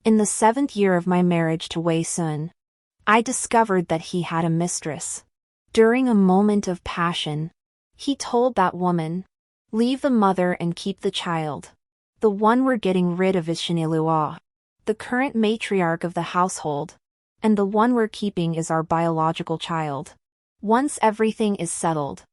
In the 7th year of my marriage to Wei Sun, I discovered that he had a mistress. During a moment of passion, he told that woman, "Leave the mother and keep the child. The one we're getting rid of is Shanilua, the current matriarch of the household, and the one we're keeping is our biological child. Once everything is settled,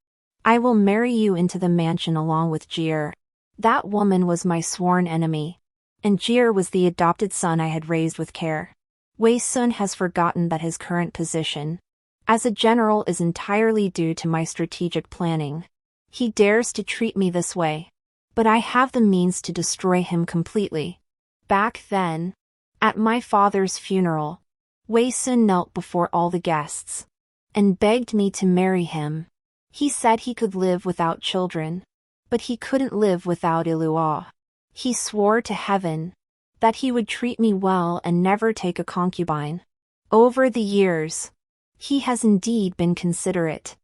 I will marry you into the mansion along with Jir." That woman was my sworn enemy, and Jir was the adopted son I had raised with care. Wei Sun has forgotten that his current position as a general is entirely due to my strategic planning. He dares to treat me this way, but I have the means to destroy him completely. Back then, at my father's funeral, Wei Sun knelt before all the guests and begged me to marry him. He said he could live without children, but he couldn't live without Ilua. He swore to heaven that he would treat me well and never take a concubine. Over the years, he has indeed been considerate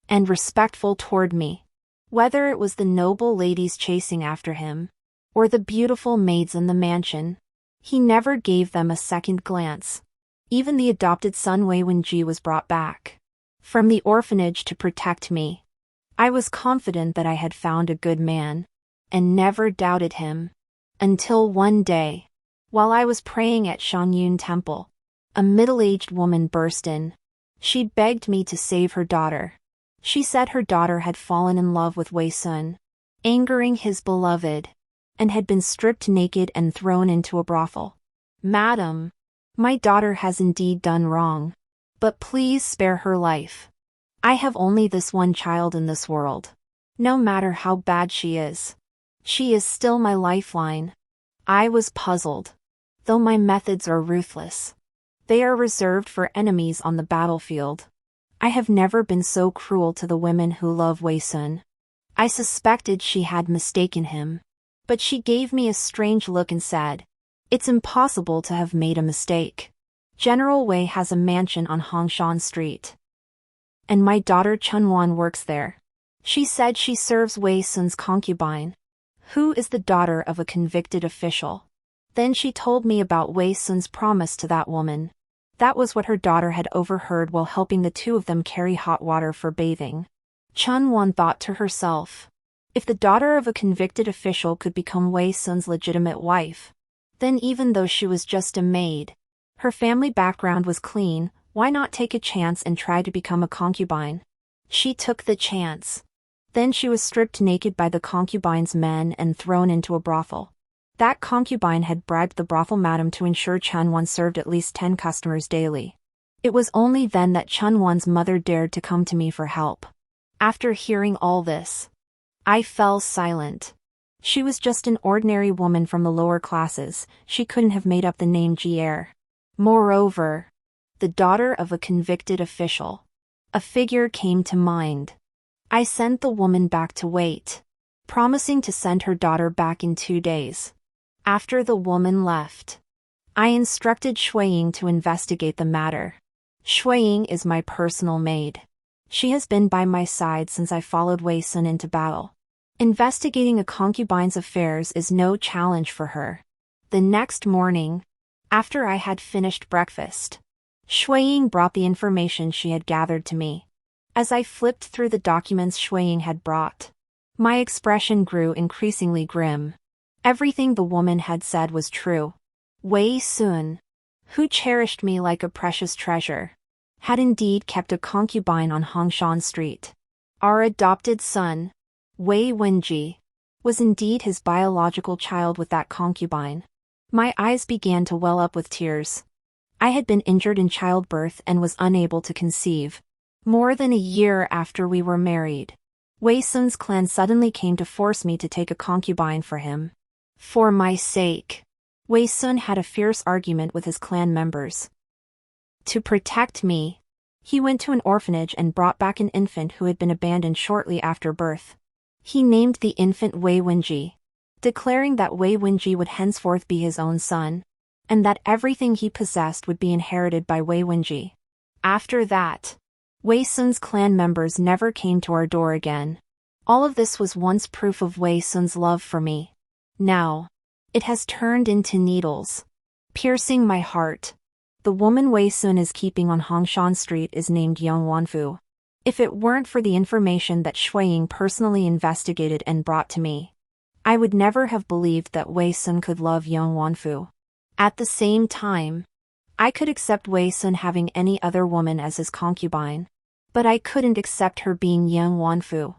and respectful toward me. Whether it was the noble ladies chasing after him, or the beautiful maids in the mansion, he never gave them a second glance. Even the adopted son Wei Wenji was brought back from the orphanage to protect me. I was confident that I had found a good man, and never doubted him. Until one day, while I was praying at Shangyun Temple, a middle-aged woman burst in. She begged me to save her daughter. She said her daughter had fallen in love with Wei Sun, angering his beloved, and had been stripped naked and thrown into a brothel. "Madam, my daughter has indeed done wrong, but please spare her life. I have only this one child in this world. No matter how bad she is still my lifeline." I was puzzled. Though my methods are ruthless, they are reserved for enemies on the battlefield. I have never been so cruel to the women who love Wei Sun. I suspected she had mistaken him, but she gave me a strange look and said, "It's impossible to have made a mistake. General Wei has a mansion on Hongshan Street, and my daughter Chunwan works there. She said she serves Wei Sun's concubine, who is the daughter of a convicted official." Then she told me about Wei Sun's promise to that woman. That was what her daughter had overheard while helping the two of them carry hot water for bathing. Chunwan thought to herself, if the daughter of a convicted official could become Wei Sun's legitimate wife, then even though she was just a maid, her family background was clean, why not take a chance and try to become a concubine? She took the chance. Then she was stripped naked by the concubine's men and thrown into a brothel. That concubine had bribed the brothel madam to ensure Chunwan served at least 10 customers daily. It was only then that Chunwan's mother dared to come to me for help. After hearing all this, I fell silent. She was just an ordinary woman from the lower classes. She couldn't have made up the name Jir. Moreover, the daughter of a convicted official. A figure came to mind. I sent the woman back to wait, promising to send her daughter back in 2 days. After the woman left, I instructed Shuiying to investigate the matter. Shuiying is my personal maid. She has been by my side since I followed Wei Sun into battle. Investigating a concubine's affairs is no challenge for her. The next morning, after I had finished breakfast, Shuiying brought the information she had gathered to me. As I flipped through the documents Shuiying had brought, my expression grew increasingly grim. Everything the woman had said was true. Wei Sun, who cherished me like a precious treasure, had indeed kept a concubine on Hongshan Street. Our adopted son, Wei Wenji, was indeed his biological child with that concubine. My eyes began to well up with tears. I had been injured in childbirth and was unable to conceive. More than a year after we were married, Wei Sun's clan suddenly came to force me to take a concubine for him. For my sake, Wei Sun had a fierce argument with his clan members. To protect me, he went to an orphanage and brought back an infant who had been abandoned shortly after birth. He named the infant Wei Wenji, declaring that Wei Wenji would henceforth be his own son, and that everything he possessed would be inherited by Wei Wenji. After that, Wei Sun's clan members never came to our door again. All of this was once proof of Wei Sun's love for me. Now, it has turned into needles. piercing my heart. The woman Wei Sun is keeping on Hongshan Street is named Yang Wanfu. If it weren't for the information that Shui Ying personally investigated and brought to me, I would never have believed that Wei Sun could love Yang Wanfu. At the same time, I could accept Wei Sun having any other woman as his concubine, but I couldn't accept her being Yang Wanfu.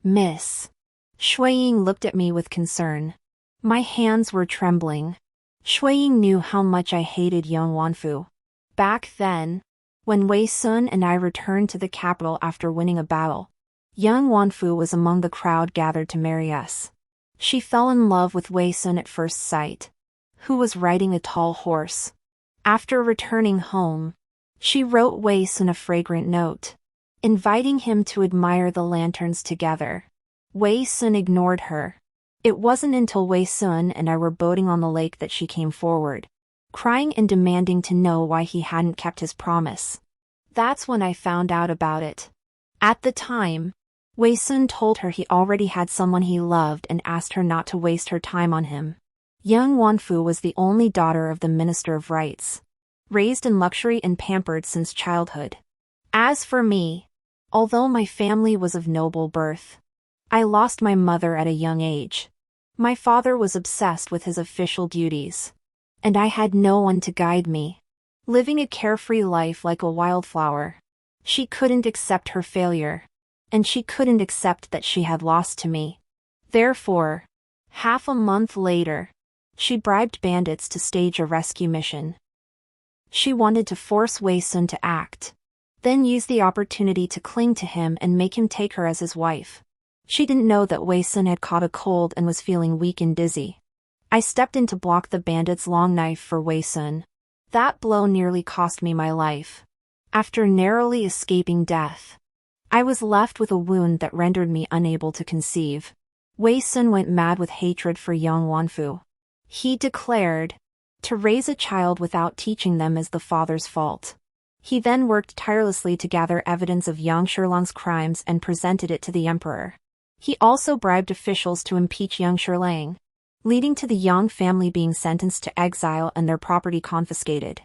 Miss. Shui Ying looked at me with concern. My hands were trembling. Shui Ying knew how much I hated Yang Wanfu. Back then, when Wei Sun and I returned to the capital after winning a battle, Yang Wanfu was among the crowd gathered to marry us. She fell in love with Wei Sun at first sight, who was riding a tall horse. After returning home, she wrote Wei Sun a fragrant note, inviting him to admire the lanterns together. Wei Sun ignored her. It wasn't until Wei Sun and I were boating on the lake that she came forward, crying and demanding to know why he hadn't kept his promise. That's when I found out about it. At the time, Wei Sun told her he already had someone he loved and asked her not to waste her time on him. Yang Wanfu was the only daughter of the Minister of Rights, raised in luxury and pampered since childhood. As for me, although my family was of noble birth, I lost my mother at a young age. My father was obsessed with his official duties, and I had no one to guide me. Living a carefree life like a wildflower, she couldn't accept her failure, and she couldn't accept that she had lost to me. Therefore, half a month later, she bribed bandits to stage a rescue mission. She wanted to force Wei Sun to act, then use the opportunity to cling to him and make him take her as his wife. She didn't know that Wei Sun had caught a cold and was feeling weak and dizzy. I stepped in to block the bandit's long knife for Wei Sun. That blow nearly cost me my life. After narrowly escaping death, I was left with a wound that rendered me unable to conceive. Wei Sun went mad with hatred for Yang Wanfu. He declared, to raise a child without teaching them is the father's fault. He then worked tirelessly to gather evidence of Yang Shilang's crimes and presented it to the emperor. He also bribed officials to impeach Yang Shilang, leading to the Yang family being sentenced to exile and their property confiscated.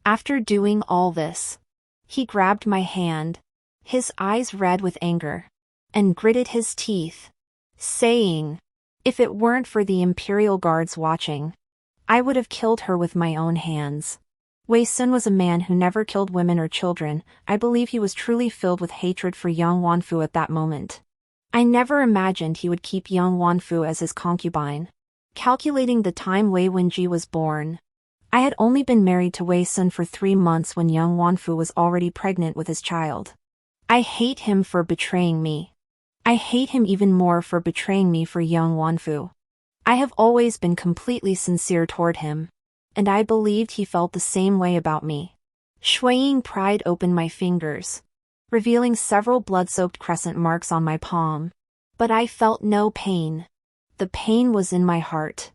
After doing all this, he grabbed my hand, his eyes red with anger, and gritted his teeth, saying, "If it weren't for the imperial guards watching, I would have killed her with my own hands." Wei Sun was a man who never killed women or children. I believe he was truly filled with hatred for Yang Wanfu at that moment. I never imagined he would keep Yang Wanfu as his concubine. Calculating the time Wei Wenji was born, I had only been married to Wei Sun for 3 months when Yang Wanfu was already pregnant with his child. I hate him for betraying me. I hate him even more for betraying me for Yang Wanfu. I have always been completely sincere toward him, and I believed he felt the same way about me. Shui Ying pried open my fingers, revealing several blood-soaked crescent marks on my palm. But I felt no pain. The pain was in my heart.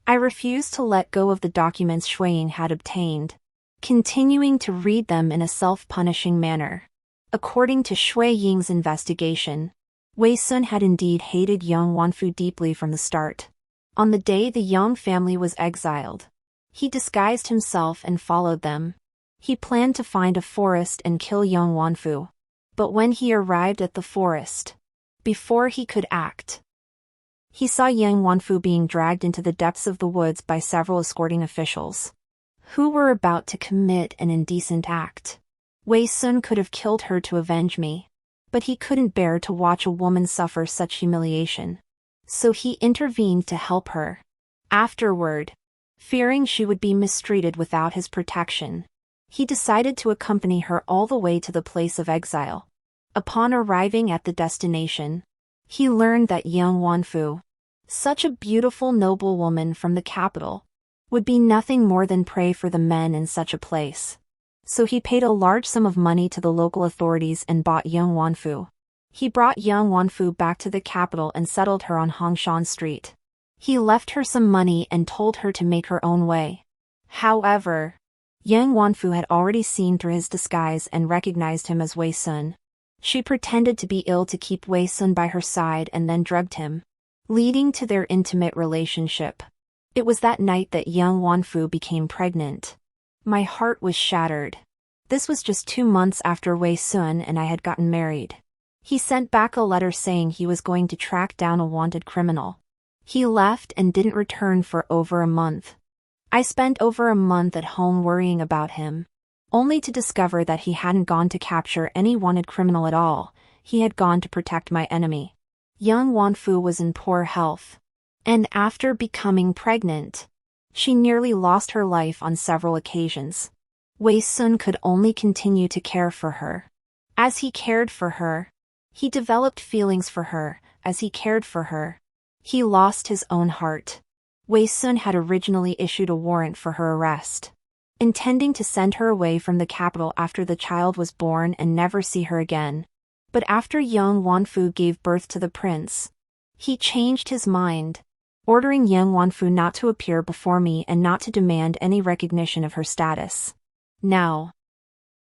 I refused to let go of the documents Shui Ying had obtained, continuing to read them in a self-punishing manner. According to Shui Ying's investigation, Wei Sun had indeed hated Yang Wanfu deeply from the start. On the day the Yang family was exiled, he disguised himself and followed them. He planned to find a forest and kill Yang Wanfu. But when he arrived at the forest, before he could act, he saw Yang Wanfu being dragged into the depths of the woods by several escorting officials, who were about to commit an indecent act. Wei Sun could have killed her to avenge me, but he couldn't bear to watch a woman suffer such humiliation. So he intervened to help her. Afterward, fearing she would be mistreated without his protection, he decided to accompany her all the way to the place of exile. Upon arriving at the destination, he learned that Yang Wanfu, such a beautiful noble woman from the capital, would be nothing more than prey for the men in such a place. So he paid a large sum of money to the local authorities and bought Yang Wanfu. He brought Yang Wanfu back to the capital and settled her on Hongshan Street. He left her some money and told her to make her own way. However, Yang Wanfu had already seen through his disguise and recognized him as Wei Sun. She pretended to be ill to keep Wei Sun by her side and then drugged him, leading to their intimate relationship. It was that night that young Wanfu became pregnant. My heart was shattered. This was just 2 months after Wei Sun and I had gotten married. He sent back a letter saying he was going to track down a wanted criminal. He left and didn't return for over a month. I spent over a month at home worrying about him, only to discover that he hadn't gone to capture any wanted criminal at all. He had gone to protect my enemy. Young Wanfu was in poor health, and after becoming pregnant, she nearly lost her life on several occasions. Wei Sun could only continue to care for her. As he cared for her, he developed feelings for her. As he cared for her, he lost his own heart. Wei Sun had originally issued a warrant for her arrest, intending to send her away from the capital after the child was born and never see her again. But after young Wanfu gave birth to the prince, he changed his mind, ordering young Wanfu not to appear before me and not to demand any recognition of her status. Now,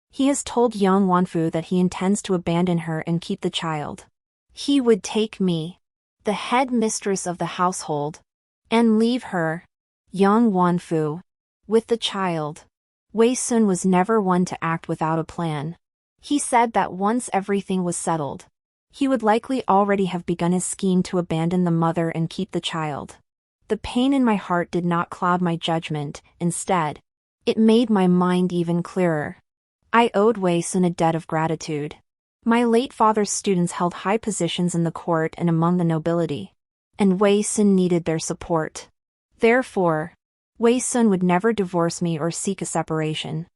he has told young Wanfu that he intends to abandon her and keep the child. He would take me, the head mistress of the household, and leave her, young Wanfu, with the child. Wei Sun was never one to act without a plan. He said that once everything was settled, he would likely already have begun his scheme to abandon the mother and keep the child. The pain in my heart did not cloud my judgment. Instead, it made my mind even clearer. I owed Wei Sun a debt of gratitude. My late father's students held high positions in the court and among the nobility, and Wei Sun needed their support. Therefore, Wei Sun would never divorce me or seek a separation.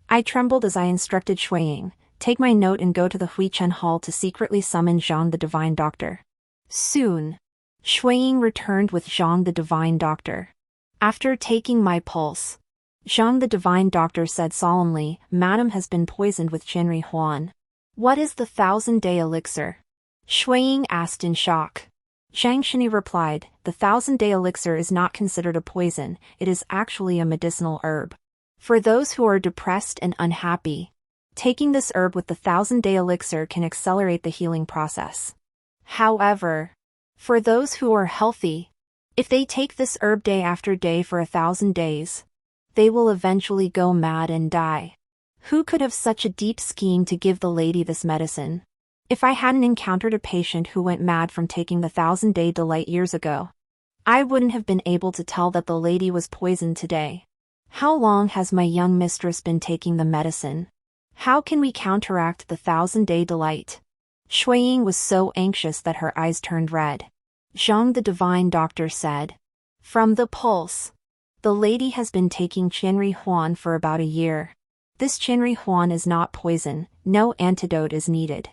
I trembled as I instructed Xueying, "Take my note and go to the Huichen Hall to secretly summon Zhang the Divine Doctor." Soon, Xueying returned with Zhang the Divine Doctor. After taking my pulse, Zhang the Divine Doctor said solemnly, "Madam has been poisoned with Chenri Huan." "What is the 1,000-day elixir?" Xueying asked in shock. Zhang Shini replied, "The 1,000-day elixir is not considered a poison, it is actually a medicinal herb. For those who are depressed and unhappy, taking this herb with the 1,000-day elixir can accelerate the healing process. However, for those who are healthy, if they take this herb day after day for 1,000 days, they will eventually go mad and die." Who could have such a deep scheme to give the lady this medicine? If I hadn't encountered a patient who went mad from taking the 1,000-day delight years ago, I wouldn't have been able to tell that the lady was poisoned today. How long has my young mistress been taking the medicine? How can we counteract the 1,000-day delight? Xueying was so anxious that her eyes turned red. Zhang the Divine Doctor said, "From the pulse, the lady has been taking Chenri Huan for about a year. This Chenri Huan is not poison, no antidote is needed.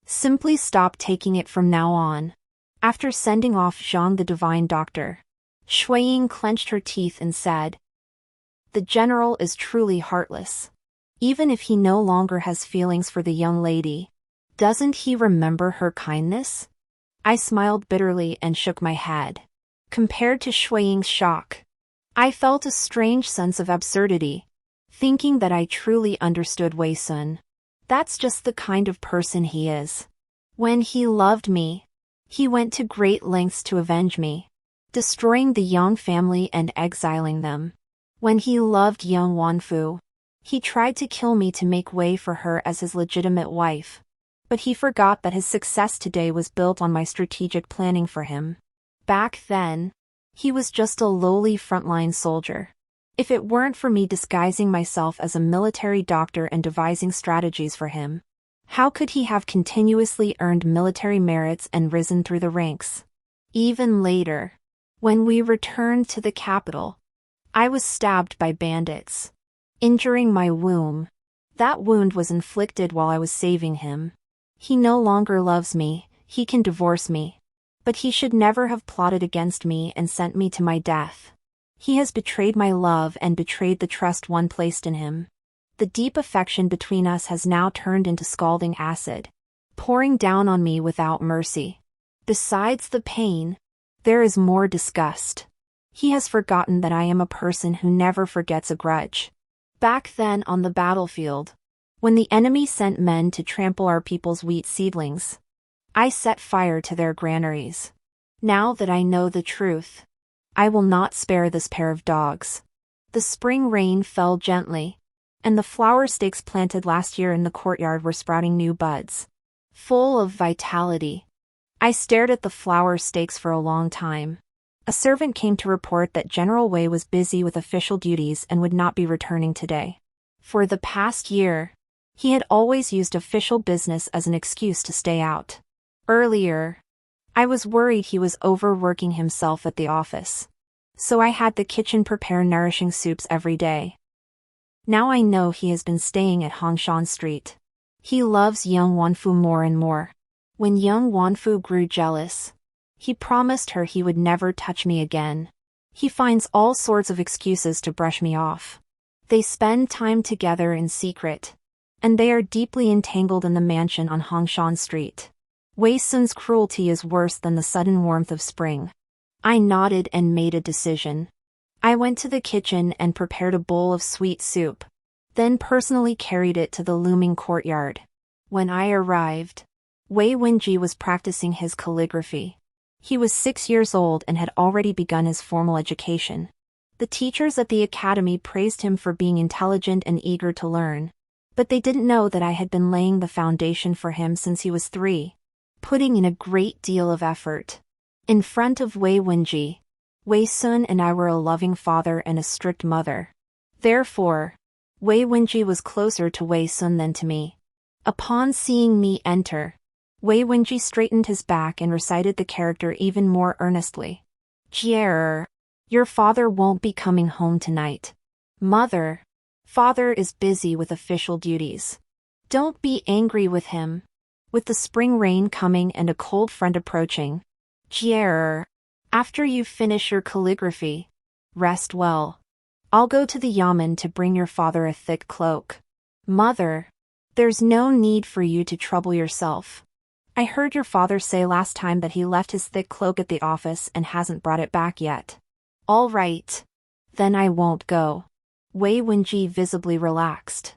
Simply stop taking it from now on." After sending off Zhang the Divine Doctor, Xueying clenched her teeth and said, "The general is truly heartless. Even if he no longer has feelings for the young lady, doesn't he remember her kindness?" I smiled bitterly and shook my head. Compared to Xueying's shock, I felt a strange sense of absurdity, thinking that I truly understood Wei Sun. That's just the kind of person he is. When he loved me, he went to great lengths to avenge me, destroying the Yang family and exiling them. When he loved young Wanfu, he tried to kill me to make way for her as his legitimate wife. But he forgot that his success today was built on my strategic planning for him. Back then, he was just a lowly frontline soldier. If it weren't for me disguising myself as a military doctor and devising strategies for him, how could he have continuously earned military merits and risen through the ranks? Even later, when we returned to the capital, I was stabbed by bandits, injuring my womb. That wound was inflicted while I was saving him. He no longer loves me, he can divorce me. But he should never have plotted against me and sent me to my death. He has betrayed my love and betrayed the trust one placed in him. The deep affection between us has now turned into scalding acid, pouring down on me without mercy. Besides the pain, there is more disgust. He has forgotten that I am a person who never forgets a grudge. Back then on the battlefield, when the enemy sent men to trample our people's wheat seedlings, I set fire to their granaries. Now that I know the truth, I will not spare this pair of dogs. The spring rain fell gently, and the flower stakes planted last year in the courtyard were sprouting new buds, full of vitality. I stared at the flower stakes for a long time. A servant came to report that General Wei was busy with official duties and would not be returning today. For the past year, he had always used official business as an excuse to stay out. Earlier, I was worried he was overworking himself at the office, so I had the kitchen prepare nourishing soups every day. Now I know he has been staying at Hongshan Street. He loves young Wanfu more and more. When young Wanfu grew jealous, he promised her he would never touch me again. He finds all sorts of excuses to brush me off. They spend time together in secret, and they are deeply entangled in the mansion on Hongshan Street. Wei Sun's cruelty is worse than the sudden warmth of spring. I nodded and made a decision. I went to the kitchen and prepared a bowl of sweet soup, then personally carried it to the looming courtyard. When I arrived, Wei Wenji was practicing his calligraphy. He was 6 years old and had already begun his formal education. The teachers at the academy praised him for being intelligent and eager to learn, but they didn't know that I had been laying the foundation for him since he was 3, putting in a great deal of effort. In front of Wei Wenji, Wei Sun and I were a loving father and a strict mother. Therefore, Wei Wenji was closer to Wei Sun than to me. Upon seeing me enter, Wei Wenji straightened his back and recited the character even more earnestly. Heir, your father won't be coming home tonight. Mother, father is busy with official duties. Don't be angry with him. With the spring rain coming and a cold front approaching, Heir, after you finish your calligraphy, rest well. I'll go to the yamen to bring your father a thick cloak. Mother, there's no need for you to trouble yourself. I heard your father say last time that he left his thick cloak at the office and hasn't brought it back yet. All right. Then I won't go. Wei Wenji visibly relaxed.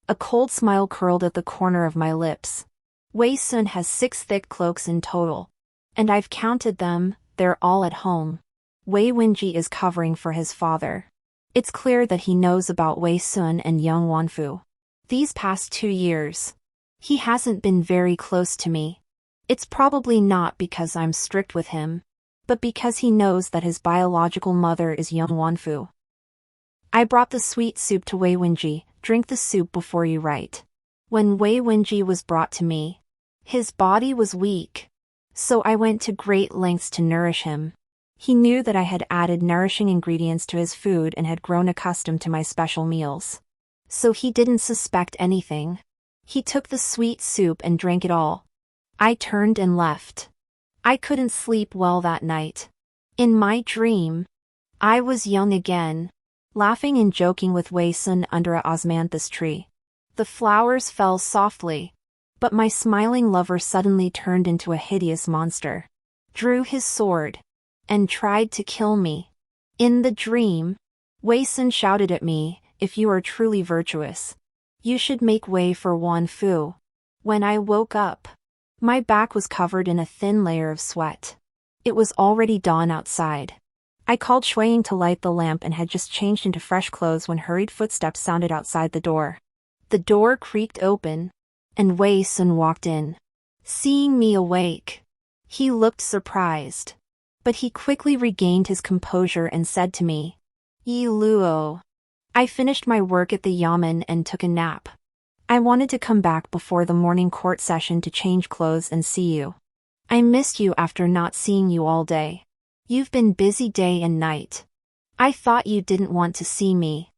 A cold smile curled at the corner of my lips. Wei Sun has 6 thick cloaks in total, and I've counted them, they're all at home. Wei Wenji is covering for his father. It's clear that he knows about Wei Sun and young Wanfu. These past 2 years, he hasn't been very close to me. It's probably not because I'm strict with him, but because he knows that his biological mother is young Wanfu. I brought the sweet soup to Wei Wenji. Drink the soup before you write. When Wei Wenji was brought to me, his body was weak, so I went to great lengths to nourish him. He knew that I had added nourishing ingredients to his food and had grown accustomed to my special meals, so he didn't suspect anything. He took the sweet soup and drank it all. I turned and left. I couldn't sleep well that night. In my dream, I was young again, laughing and joking with Wei Sun under a osmanthus tree. The flowers fell softly, but my smiling lover suddenly turned into a hideous monster, drew his sword, and tried to kill me. In the dream, Wei Sun shouted at me, "If you are truly virtuous, you should make way for Wanfu." When I woke up, my back was covered in a thin layer of sweat. It was already dawn outside. I called Shuiying to light the lamp and had just changed into fresh clothes when hurried footsteps sounded outside the door. The door creaked open, and Wei Sun walked in. Seeing me awake, he looked surprised, but he quickly regained his composure and said to me, "Yi Luo, I finished my work at the yamen and took a nap. I wanted to come back before the morning court session to change clothes and see you. I missed you after not seeing you all day. You've been busy day and night. I thought you didn't want to see me,"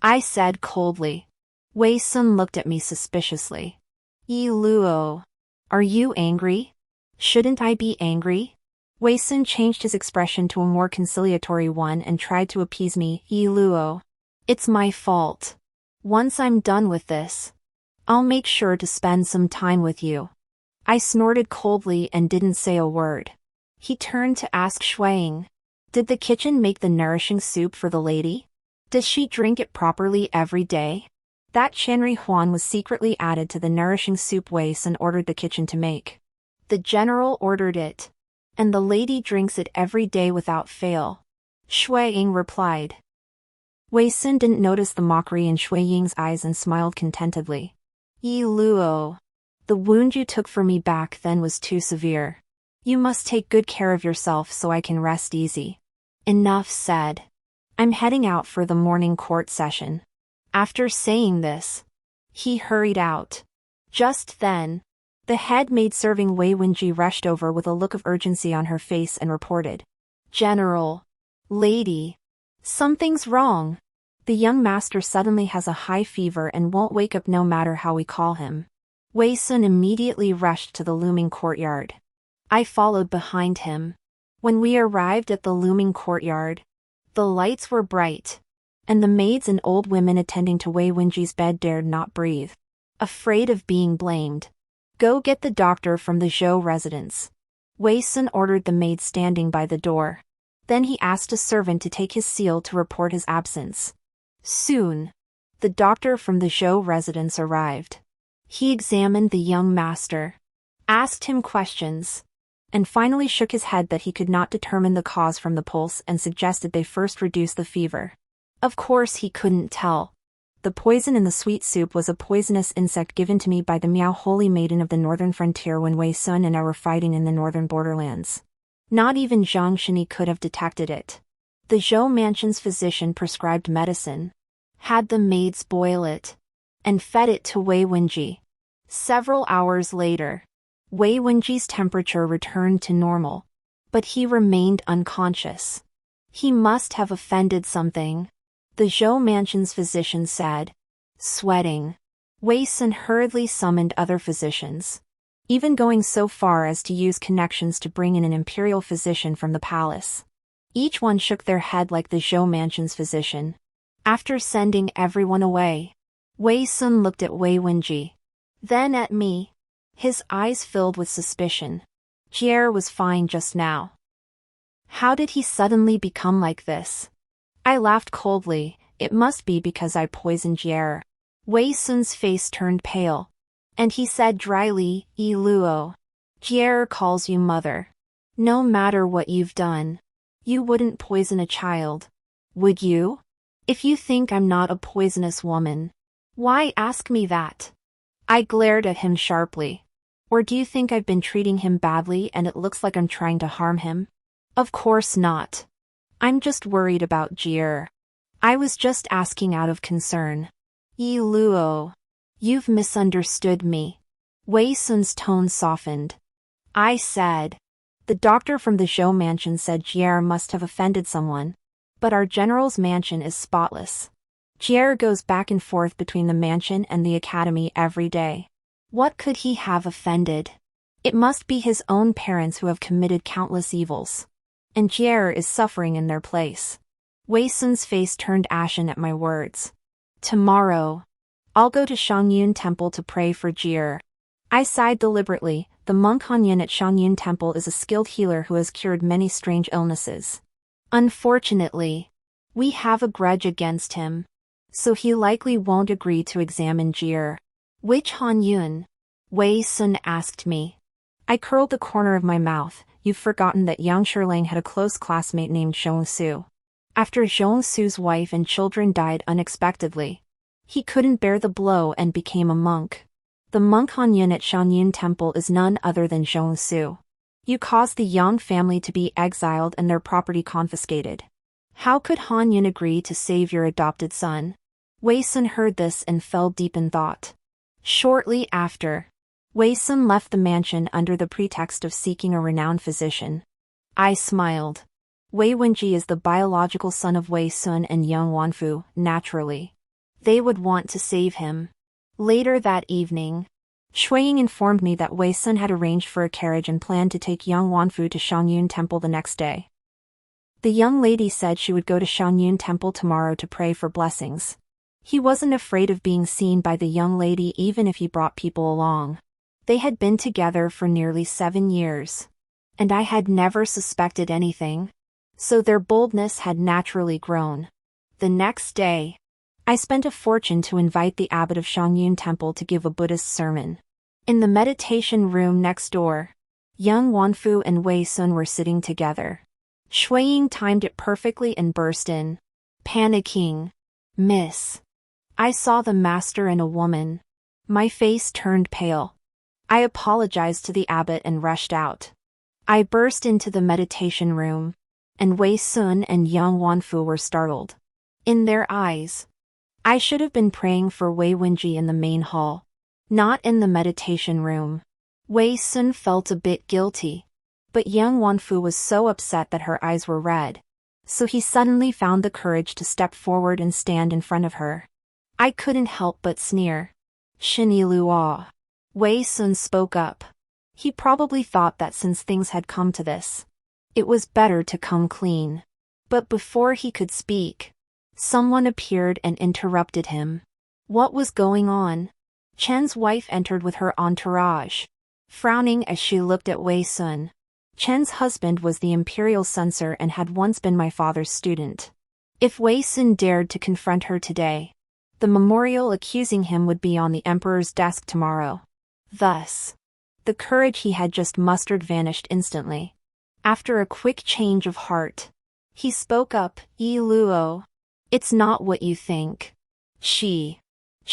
I said coldly. Wei Sun looked at me suspiciously. "Yi Luo, are you angry? Shouldn't I be angry?" Wei Sun changed his expression to a more conciliatory one and tried to appease me. "Yi Luo, it's my fault. Once I'm done with this, I'll make sure to spend some time with you." I snorted coldly and didn't say a word. He turned to ask Shuiying, "Did the kitchen make the nourishing soup for the lady? Does she drink it properly every day?" That Chenri Huan was secretly added to the nourishing soup Wei Sun ordered the kitchen to make. The general ordered it, and the lady drinks it every day without fail. Shui Ying replied. Wei Sun didn't notice the mockery in Shui Ying's eyes and smiled contentedly. Yi Luo. The wound you took for me back then was too severe. You must take good care of yourself so I can rest easy. Enough said. I'm heading out for the morning court session. After saying this, he hurried out. Just then, the head maid serving Wei Wenji rushed over with a look of urgency on her face and reported. General. Lady. Something's wrong. The young master suddenly has a high fever and won't wake up no matter how we call him. Wei Sun immediately rushed to the looming courtyard. I followed behind him. When we arrived at the looming courtyard, the lights were bright, and the maids and old women attending to Wei Wenji's bed dared not breathe, afraid of being blamed. Go get the doctor from the Zhou residence. Wei Sun ordered the maid standing by the door. Then he asked a servant to take his seal to report his absence. Soon, the doctor from the Zhou residence arrived. He examined the young master, asked him questions, and finally shook his head that he could not determine the cause from the pulse and suggested they first reduce the fever. Of course he couldn't tell. The poison in the sweet soup was a poisonous insect given to me by the Miao Holy Maiden of the northern frontier when Wei Sun and I were fighting in the northern borderlands. Not even Zhang Shini could have detected it. The Zhou mansion's physician prescribed medicine, had the maids boil it, and fed it to Wei Wenji. Several hours later, Wei Wenji's temperature returned to normal, but he remained unconscious. He must have offended something, the Zhou mansion's physician said. Sweating, Wei Sun hurriedly summoned other physicians, even going so far as to use connections to bring in an imperial physician from the palace. Each one shook their head like the Zhou mansion's physician. After sending everyone away, Wei Sun looked at Wei Wenji, then at me. His eyes filled with suspicion. Jier was fine just now. How did he suddenly become like this? I laughed coldly. It must be because I poisoned Jier. Wei Sun's face turned pale, and he said dryly, Yi Luo. Jier calls you mother. No matter what you've done, you wouldn't poison a child, would you? If you think I'm not a poisonous woman, why ask me that? I glared at him sharply. Or do you think I've been treating him badly and it looks like I'm trying to harm him? Of course not. I'm just worried about Jier. I was just asking out of concern. Yi Luo. You've misunderstood me. Wei Sun's tone softened. I said. The doctor from the Zhou mansion said Jier must have offended someone. But our general's mansion is spotless. Jier goes back and forth between the mansion and the academy every day. What could he have offended? It must be his own parents who have committed countless evils. And Jier is suffering in their place. Wei Sun's face turned ashen at my words. Tomorrow, I'll go to Shangyun Temple to pray for Jier. I sighed deliberately. The monk Han Yun at Shangyun Temple is a skilled healer who has cured many strange illnesses. Unfortunately, we have a grudge against him, so he likely won't agree to examine Jier. Which Han Yun? Wei Sun asked me. I curled the corner of my mouth. You've forgotten that Yang Shilang had a close classmate named Zhong Su. After Zhong Su's wife and children died unexpectedly, he couldn't bear the blow and became a monk. The monk Han Yun at Shangyun Temple is none other than Zhong Su. You caused the Yang family to be exiled and their property confiscated. How could Han Yun agree to save your adopted son? Wei Sun heard this and fell deep in thought. Shortly after, Wei Sun left the mansion under the pretext of seeking a renowned physician. I smiled. Wei Wenji is the biological son of Wei Sun and Yang Wanfu, naturally. They would want to save him. Later that evening, Shui Ying informed me that Wei Sun had arranged for a carriage and planned to take Yang Wanfu to Shangyun Temple the next day. The young lady said she would go to Shangyun Temple tomorrow to pray for blessings. He wasn't afraid of being seen by the young lady even if he brought people along. They had been together for nearly 7 years. And I had never suspected anything. So their boldness had naturally grown. The next day, I spent a fortune to invite the abbot of Shangyun Temple to give a Buddhist sermon. In the meditation room next door, young Wanfu and Wei Sun were sitting together. Shui Ying timed it perfectly and burst in. Panicking. Miss. I saw the master and a woman. My face turned pale. I apologized to the abbot and rushed out. I burst into the meditation room, and Wei Sun and Yang Wanfu were startled. In their eyes. I should have been praying for Wei Wenji in the main hall, not in the meditation room. Wei Sun felt a bit guilty, but Yang Wanfu was so upset that her eyes were red. So he suddenly found the courage to step forward and stand in front of her. I couldn't help but sneer. Shini Luo. Wei Sun spoke up. He probably thought that since things had come to this, it was better to come clean. But before he could speak, someone appeared and interrupted him. What was going on? Chen's wife entered with her entourage, frowning as she looked at Wei Sun. Chen's husband was the imperial censor and had once been my father's student. If Wei Sun dared to confront her today, the memorial accusing him would be on the emperor's desk tomorrow. Thus, the courage he had just mustered vanished instantly. After a quick change of heart, he spoke up. Yi Luo. It's not what you think. She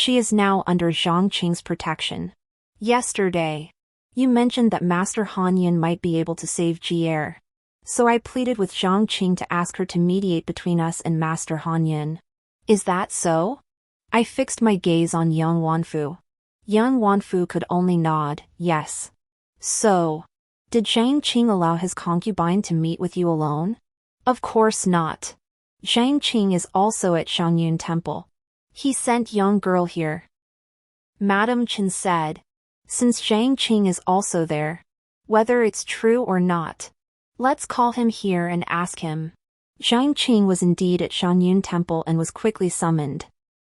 is now under Zhang Qing's protection. Yesterday, you mentioned that Master Han Yin might be able to save Heir. So I pleaded with Zhang Qing to ask her to mediate between us and Master Han Yin. Is that so? I fixed my gaze on Yang Wanfu. Yang Wanfu could only nod, yes. So, did Zhang Qing allow his concubine to meet with you alone? Of course not. Zhang Qing is also at Shangyun Temple. He sent young girl here. Madam Chen said. Since Zhang Qing is also there, whether it's true or not, let's call him here and ask him. Zhang Qing was indeed at Shangyun Temple and was quickly summoned.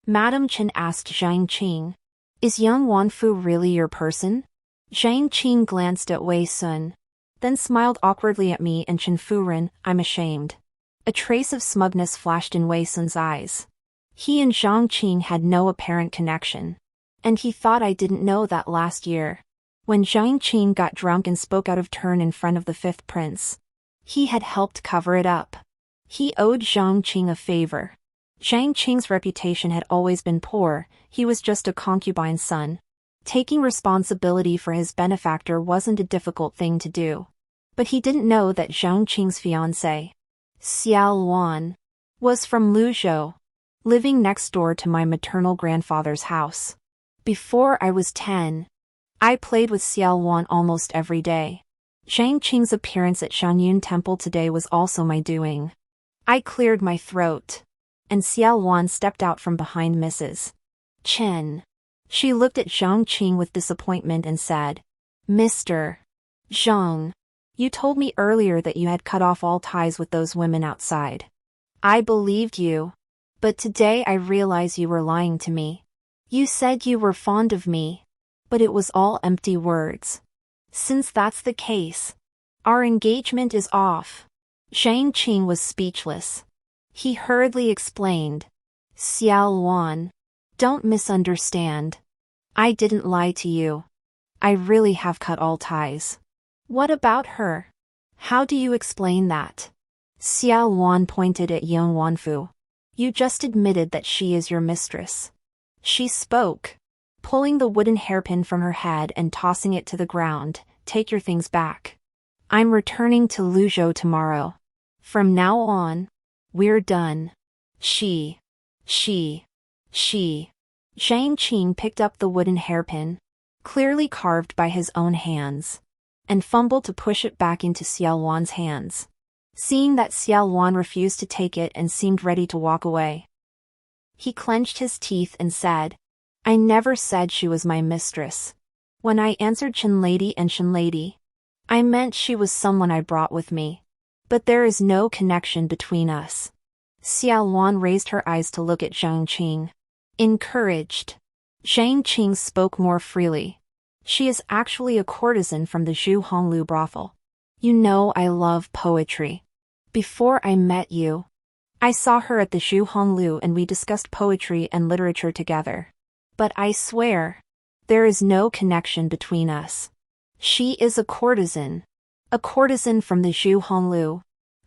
Madam Chen asked Zhang Qing, is young Wanfu really your person? Zhang Qing glanced at Wei Sun, then smiled awkwardly at me and Chen Furen. I'm ashamed. A trace of smugness flashed in Wei Sun's eyes. He and Zhang Qing had no apparent connection, and he thought I didn't know that last year, when Zhang Qing got drunk and spoke out of turn in front of the fifth prince. He had helped cover it up. He owed Zhang Qing a favor. Zhang Qing's reputation had always been poor. He was just a concubine's son. Taking responsibility for his benefactor wasn't a difficult thing to do. But he didn't know that Zhang Qing's fiancée, Xiao Luan, was from Luzhou, living next door to my maternal grandfather's house. Before I was 10, I played with Xiao Luan almost every day. Zhang Qing's appearance at Shangyun Temple today was also my doing. I cleared my throat, and Xiao Luan stepped out from behind Mrs. Chen. She looked at Zhang Qing with disappointment and said, Mr. Zhang, you told me earlier that you had cut off all ties with those women outside. I believed you. But today I realize you were lying to me. You said you were fond of me, but it was all empty words. Since that's the case, our engagement is off. Zhang Qing was speechless. He hurriedly explained, Xiao Luan, don't misunderstand. I didn't lie to you. I really have cut all ties. What about her? How do you explain that? Xiao Luan pointed at Yang Wanfu. You just admitted that she is your mistress. She spoke, pulling the wooden hairpin from her head and tossing it to the ground. Take your things back. I'm returning to Luzhou tomorrow. From now on, we're done. Zhang Qing picked up the wooden hairpin, clearly carved by his own hands, and fumbled to push it back into Xiao Luan's hands. Seeing that Xiao Luan refused to take it and seemed ready to walk away, he clenched his teeth and said, I never said she was my mistress. When I answered Chen Lady and Chen Lady, I meant she was someone I brought with me. But there is no connection between us. Xiao Luan raised her eyes to look at Zhang Qing. Encouraged, Zhang Qing spoke more freely. She is actually a courtesan from the Zhu Honglu brothel. You know I love poetry. Before I met you, I saw her at the Zhu Honglu and we discussed poetry and literature together. But I swear, there is no connection between us. She is a courtesan from the Zhu Honglu.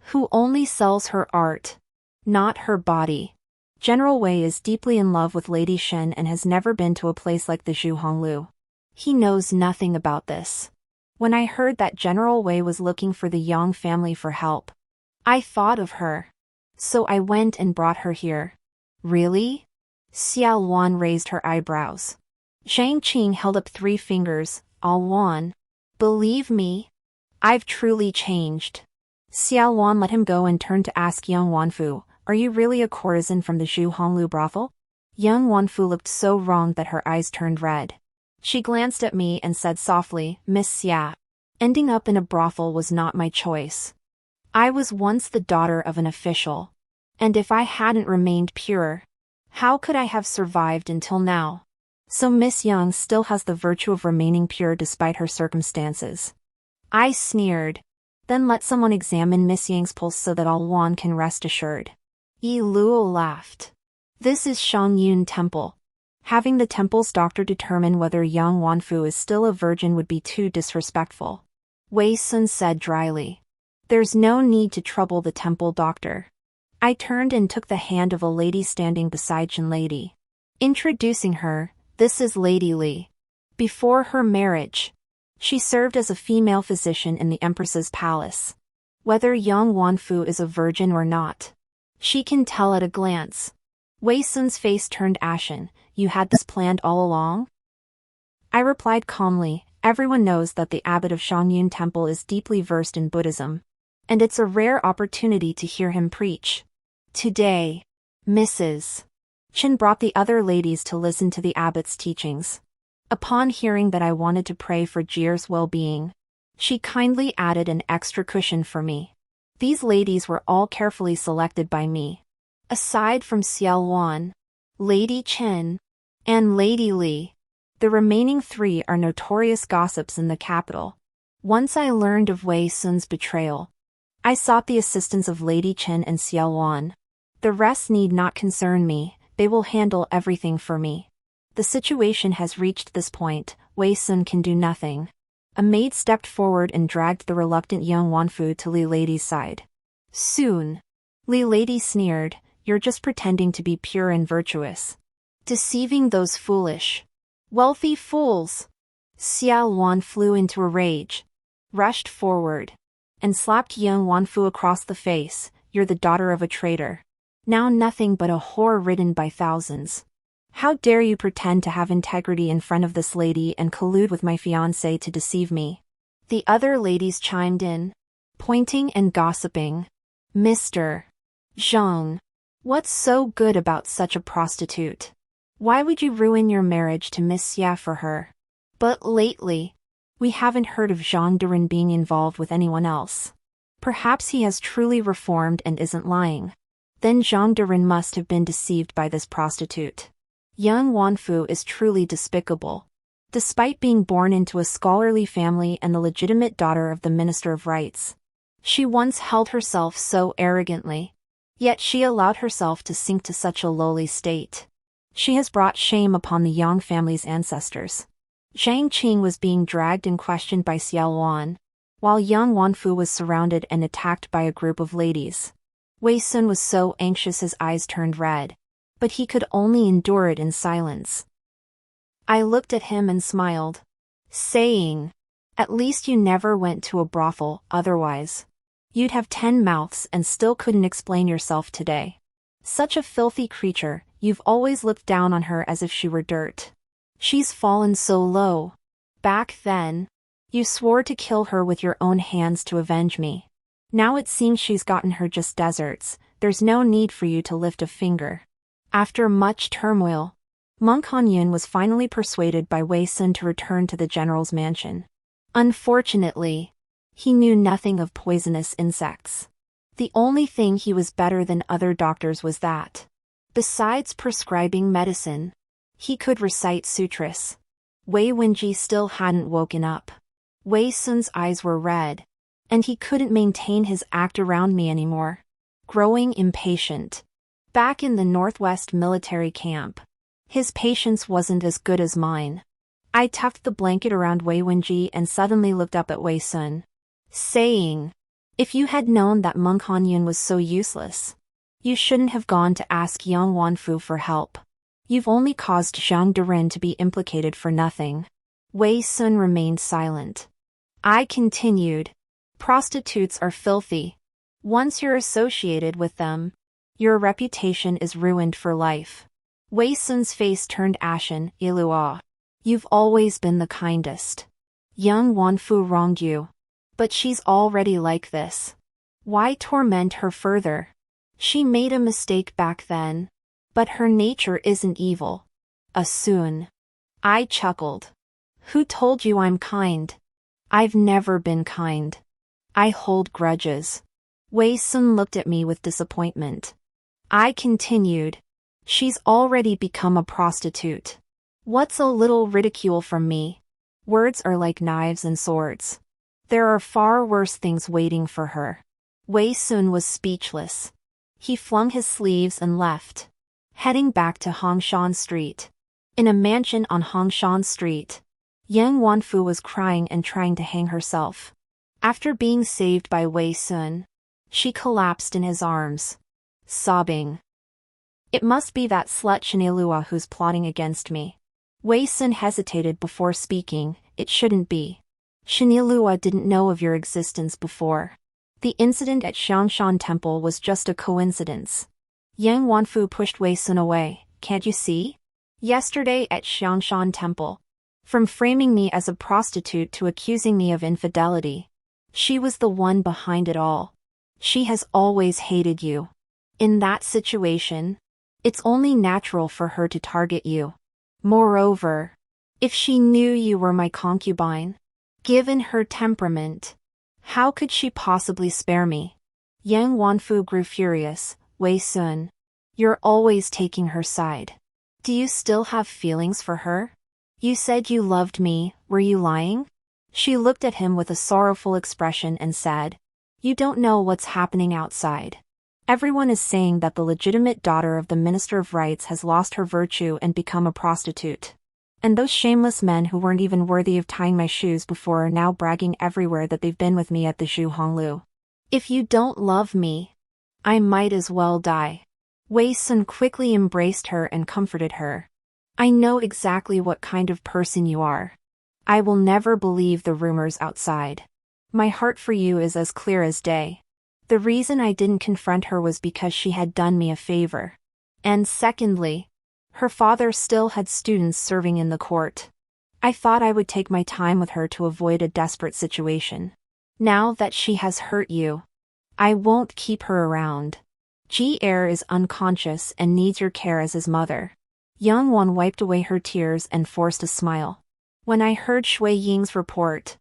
who only sells her art, not her body. General Wei is deeply in love with Lady Shen and has never been to a place like the Zhu Honglu. He knows nothing about this. When I heard that General Wei was looking for the Yang family for help, I thought of her. So I went and brought her here. Really? Xiao Wan raised her eyebrows. Zhang Qing held up 3 fingers. Wan. Believe me, I've truly changed. Xiao Wan let him go and turned to ask young Wanfu, are you really a courtesan from the Zhu Honglu brothel? Young Wanfu looked so wrong that her eyes turned red. She glanced at me and said softly, Miss Xia, ending up in a brothel was not my choice. I was once the daughter of an official. And if I hadn't remained pure, how could I have survived until now? So Miss Yang still has the virtue of remaining pure despite her circumstances. I sneered. Then let someone examine Miss Yang's pulse so that all Wan can rest assured. Yi Luo laughed. This is Shangyun Temple. Having the temple's doctor determine whether young Wanfu is still a virgin would be too disrespectful. Wei Sun said dryly. There's no need to trouble the temple doctor. I turned and took the hand of a lady standing beside Chen Lady. Introducing her, this is Lady Li. Before her marriage, she served as a female physician in the Empress's palace. Whether young Wanfu is a virgin or not, she can tell at a glance. Wei Sun's face turned ashen. You had this planned all along? I replied calmly, everyone knows that the abbot of Shangyun Temple is deeply versed in Buddhism, and it's a rare opportunity to hear him preach. Today, Mrs. Chen brought the other ladies to listen to the abbot's teachings. Upon hearing that I wanted to pray for Jier's well-being, she kindly added an extra cushion for me. These ladies were all carefully selected by me. Aside from Xiao Wan, Lady Chen, and Lady Li, the remaining 3 are notorious gossips in the capital. Once I learned of Wei Sun's betrayal, I sought the assistance of Lady Chen and Xiao Wan. The rest need not concern me, they will handle everything for me. The situation has reached this point, Wei Sun can do nothing. A maid stepped forward and dragged the reluctant young Wanfu to Li Lady's side. Soon, Li Lady sneered, you're just pretending to be pure and virtuous. Deceiving those foolish, wealthy fools. Xiao Wan flew into a rage, rushed forward, and slapped young Wanfu across the face. You're the daughter of a traitor. Now nothing but a whore ridden by thousands. How dare you pretend to have integrity in front of this lady and collude with my fiancé to deceive me? The other ladies chimed in, pointing and gossiping. Mr. Zhang, what's so good about such a prostitute? Why would you ruin your marriage to Miss Xia for her? But lately, we haven't heard of Zhang Durin being involved with anyone else. Perhaps he has truly reformed and isn't lying. Then Zhang Durin must have been deceived by this prostitute. Young Wanfu is truly despicable. Despite being born into a scholarly family and the legitimate daughter of the Minister of Rights, she once held herself so arrogantly. Yet she allowed herself to sink to such a lowly state. She has brought shame upon the Yang family's ancestors. Zhang Qing was being dragged and questioned by Xiao Wan, while young Wanfu was surrounded and attacked by a group of ladies. Wei Sun was so anxious his eyes turned red, but he could only endure it in silence. I looked at him and smiled, saying, at least you never went to a brothel, otherwise, you'd have 10 mouths and still couldn't explain yourself today. Such a filthy creature, you've always looked down on her as if she were dirt. She's fallen so low. Back then, you swore to kill her with your own hands to avenge me. Now it seems she's gotten her just deserts, there's no need for you to lift a finger. After much turmoil, Monk Hanyun was finally persuaded by Wei Sun to return to the general's mansion. Unfortunately, he knew nothing of poisonous insects. The only thing he was better than other doctors was that, besides prescribing medicine, he could recite sutras. Wei Wenji still hadn't woken up. Wei Sun's eyes were red, and he couldn't maintain his act around me anymore. Growing impatient. Back in the Northwest military camp, his patience wasn't as good as mine. I tucked the blanket around Wei Wenji and suddenly looked up at Wei Sun, saying, If you had known that Meng Hanyun was so useless, you shouldn't have gone to ask Yang Wanfu for help. You've only caused Zhang Derin to be implicated for nothing. Wei Sun remained silent. I continued. Prostitutes are filthy. Once you're associated with them, your reputation is ruined for life. Wei Sun's face turned ashen. Ilua. You've always been the kindest. Young Wanfu wronged you. But she's already like this. Why torment her further? She made a mistake back then. But her nature isn't evil. Soon. I chuckled. Who told you I'm kind? I've never been kind. I hold grudges. Wei Sun looked at me with disappointment. I continued. She's already become a prostitute. What's a little ridicule from me? Words are like knives and swords. There are far worse things waiting for her. Wei Sun was speechless. He flung his sleeves and left, heading back to Hongshan Street. In a mansion on Hongshan Street, Yang Wanfu was crying and trying to hang herself. After being saved by Wei Sun, she collapsed in his arms, sobbing. It must be that slut Shanilua who's plotting against me. Wei Sun hesitated before speaking. It shouldn't be. Shanilua didn't know of your existence before. The incident at Xiangshan Temple was just a coincidence. Yang Wanfu pushed Wei Sun away. Can't you see? Yesterday at Xiangshan Temple. From framing me as a prostitute to accusing me of infidelity. She was the one behind it all. She has always hated you. In that situation, it's only natural for her to target you. Moreover, if she knew you were my concubine, given her temperament, how could she possibly spare me? Yang Wanfu grew furious. Wei Sun, you're always taking her side. Do you still have feelings for her? You said you loved me, were you lying? She looked at him with a sorrowful expression and said, You don't know what's happening outside. Everyone is saying that the legitimate daughter of the Minister of Rights has lost her virtue and become a prostitute. And those shameless men who weren't even worthy of tying my shoes before are now bragging everywhere that they've been with me at the Zhu Honglu. If you don't love me, I might as well die. Wei Sun quickly embraced her and comforted her. I know exactly what kind of person you are. I will never believe the rumors outside. My heart for you is as clear as day. The reason I didn't confront her was because she had done me a favor. And secondly, her father still had students serving in the court. I thought I would take my time with her to avoid a desperate situation. Now that she has hurt you, I won't keep her around. Heir is unconscious and needs your care as his mother. Young Wan wiped away her tears and forced a smile. When I heard Shui Ying's report,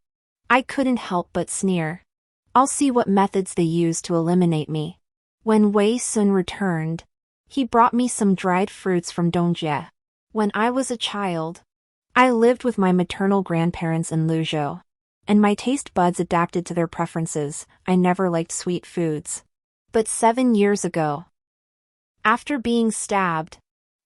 I couldn't help but sneer. I'll see what methods they use to eliminate me. When Wei Sun returned, he brought me some dried fruits from Dongjie. When I was a child, I lived with my maternal grandparents in Luzhou, and my taste buds adapted to their preferences. I never liked sweet foods. But 7 years ago, after being stabbed,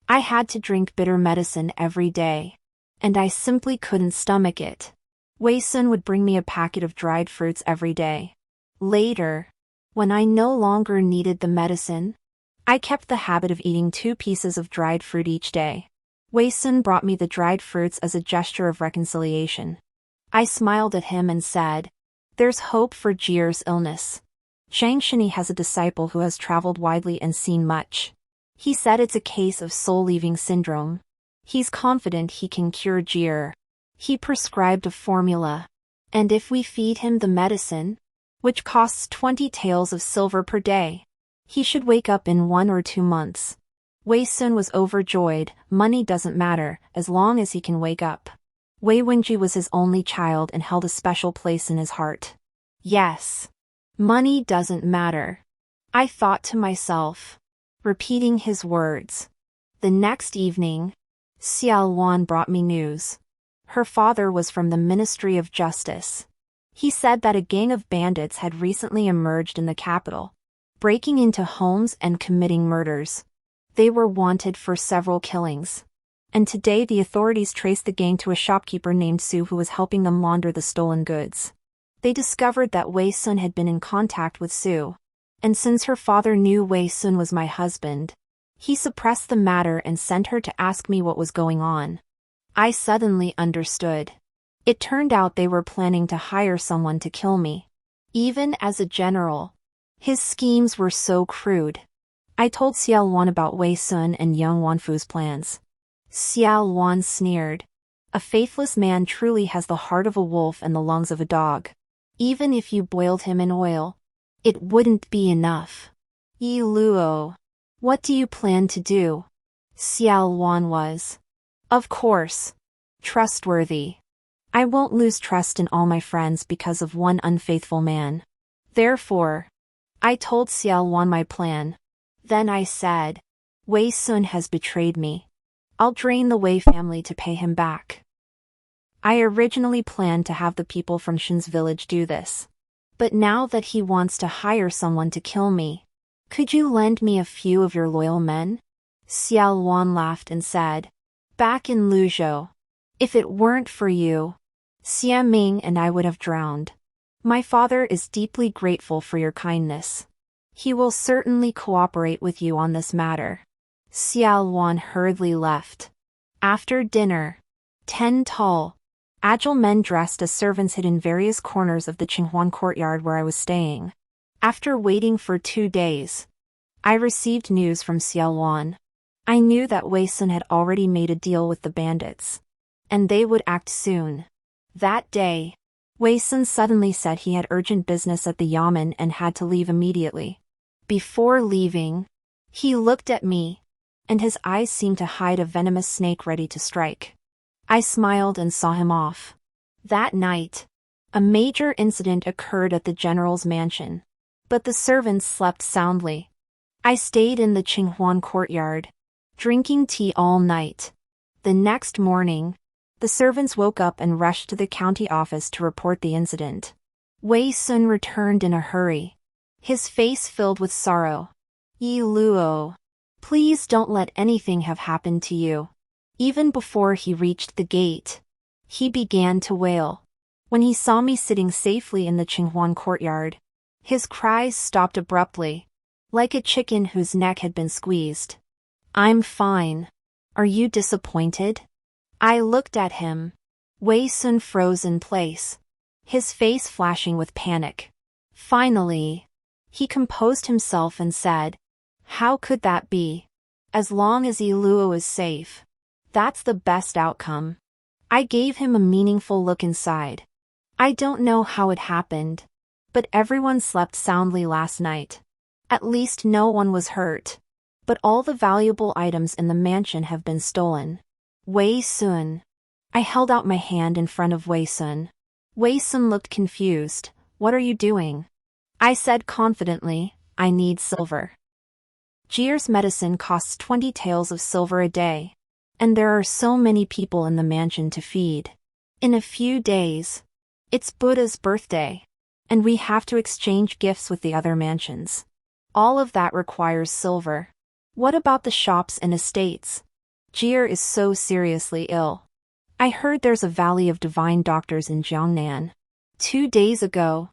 I had to drink bitter medicine every day, and I simply couldn't stomach it. Wei Sun would bring me a packet of dried fruits every day. Later, when I no longer needed the medicine, I kept the habit of eating 2 pieces of dried fruit each day. Wei Sun brought me the dried fruits as a gesture of reconciliation. I smiled at him and said, There's hope for Jier's illness. Zhang Shini has a disciple who has traveled widely and seen much. He said it's a case of soul-leaving syndrome. He's confident he can cure Jier. He prescribed a formula. And if we feed him the medicine, which costs 20 taels of silver per day, he should wake up in 1 or 2 months. Wei Sun was overjoyed. Money doesn't matter, as long as he can wake up. Wei Wenji was his only child and held a special place in his heart. Yes. Money doesn't matter, I thought to myself, repeating his words. The next evening, Xiao Wan brought me news. Her father was from the Ministry of Justice. He said that a gang of bandits had recently emerged in the capital, breaking into homes and committing murders. They were wanted for several killings. And today the authorities traced the gang to a shopkeeper named Su who was helping them launder the stolen goods. They discovered that Wei Sun had been in contact with Su. And since her father knew Wei Sun was my husband, he suppressed the matter and sent her to ask me what was going on. I suddenly understood. It turned out they were planning to hire someone to kill me. Even as a general, his schemes were so crude. I told Xiao Wan about Wei Sun and young Wanfu's plans. Xiao Wan sneered. A faithless man truly has the heart of a wolf and the lungs of a dog. Even if you boiled him in oil, it wouldn't be enough. Yi Luo, what do you plan to do? Xiao Wan was, of course, trustworthy. I won't lose trust in all my friends because of one unfaithful man. Therefore, I told Xiao Wan my plan. Then I said, Wei Sun has betrayed me. I'll drain the Wei family to pay him back. I originally planned to have the people from Shen's village do this. But now that he wants to hire someone to kill me, could you lend me a few of your loyal men? Xiao Wan laughed and said, back in Luzhou, if it weren't for you, Xia Ming and I would have drowned. My father is deeply grateful for your kindness. He will certainly cooperate with you on this matter. Xiao Wan hurriedly left. After dinner, 10 tall, agile men dressed as servants hid in various corners of the Qinghuan courtyard where I was staying. After waiting for 2 days, I received news from Xiao Wan. I knew that Wei Sun had already made a deal with the bandits, and they would act soon. That day, Wei Sun suddenly said he had urgent business at the yamen and had to leave immediately. Before leaving, he looked at me, and his eyes seemed to hide a venomous snake ready to strike. I smiled and saw him off. That night, a major incident occurred at the general's mansion, but the servants slept soundly. I stayed in the Qinghuan courtyard, drinking tea all night. The next morning, the servants woke up and rushed to the county office to report the incident. Wei Sun returned in a hurry, his face filled with sorrow. Yi Luo, please don't let anything have happened to you. Even before he reached the gate, he began to wail. When he saw me sitting safely in the Qinghuan courtyard, his cries stopped abruptly, like a chicken whose neck had been squeezed. I'm fine. Are you disappointed? I looked at him. Wei Sun froze in place, his face flashing with panic. Finally, he composed himself and said, how could that be? As long as Yi Luo is safe, that's the best outcome. I gave him a meaningful look inside. I don't know how it happened, but everyone slept soundly last night. At least no one was hurt. But all the valuable items in the mansion have been stolen. Wei Sun. I held out my hand in front of Wei Sun. Wei Sun looked confused. What are you doing? I said confidently, I need silver. Jier's medicine costs 20 taels of silver a day, and there are so many people in the mansion to feed. In a few days, it's Buddha's birthday, and we have to exchange gifts with the other mansions. All of that requires silver. What about the shops and estates? Jier is so seriously ill. I heard there's a valley of divine doctors in Jiangnan. 2 days ago,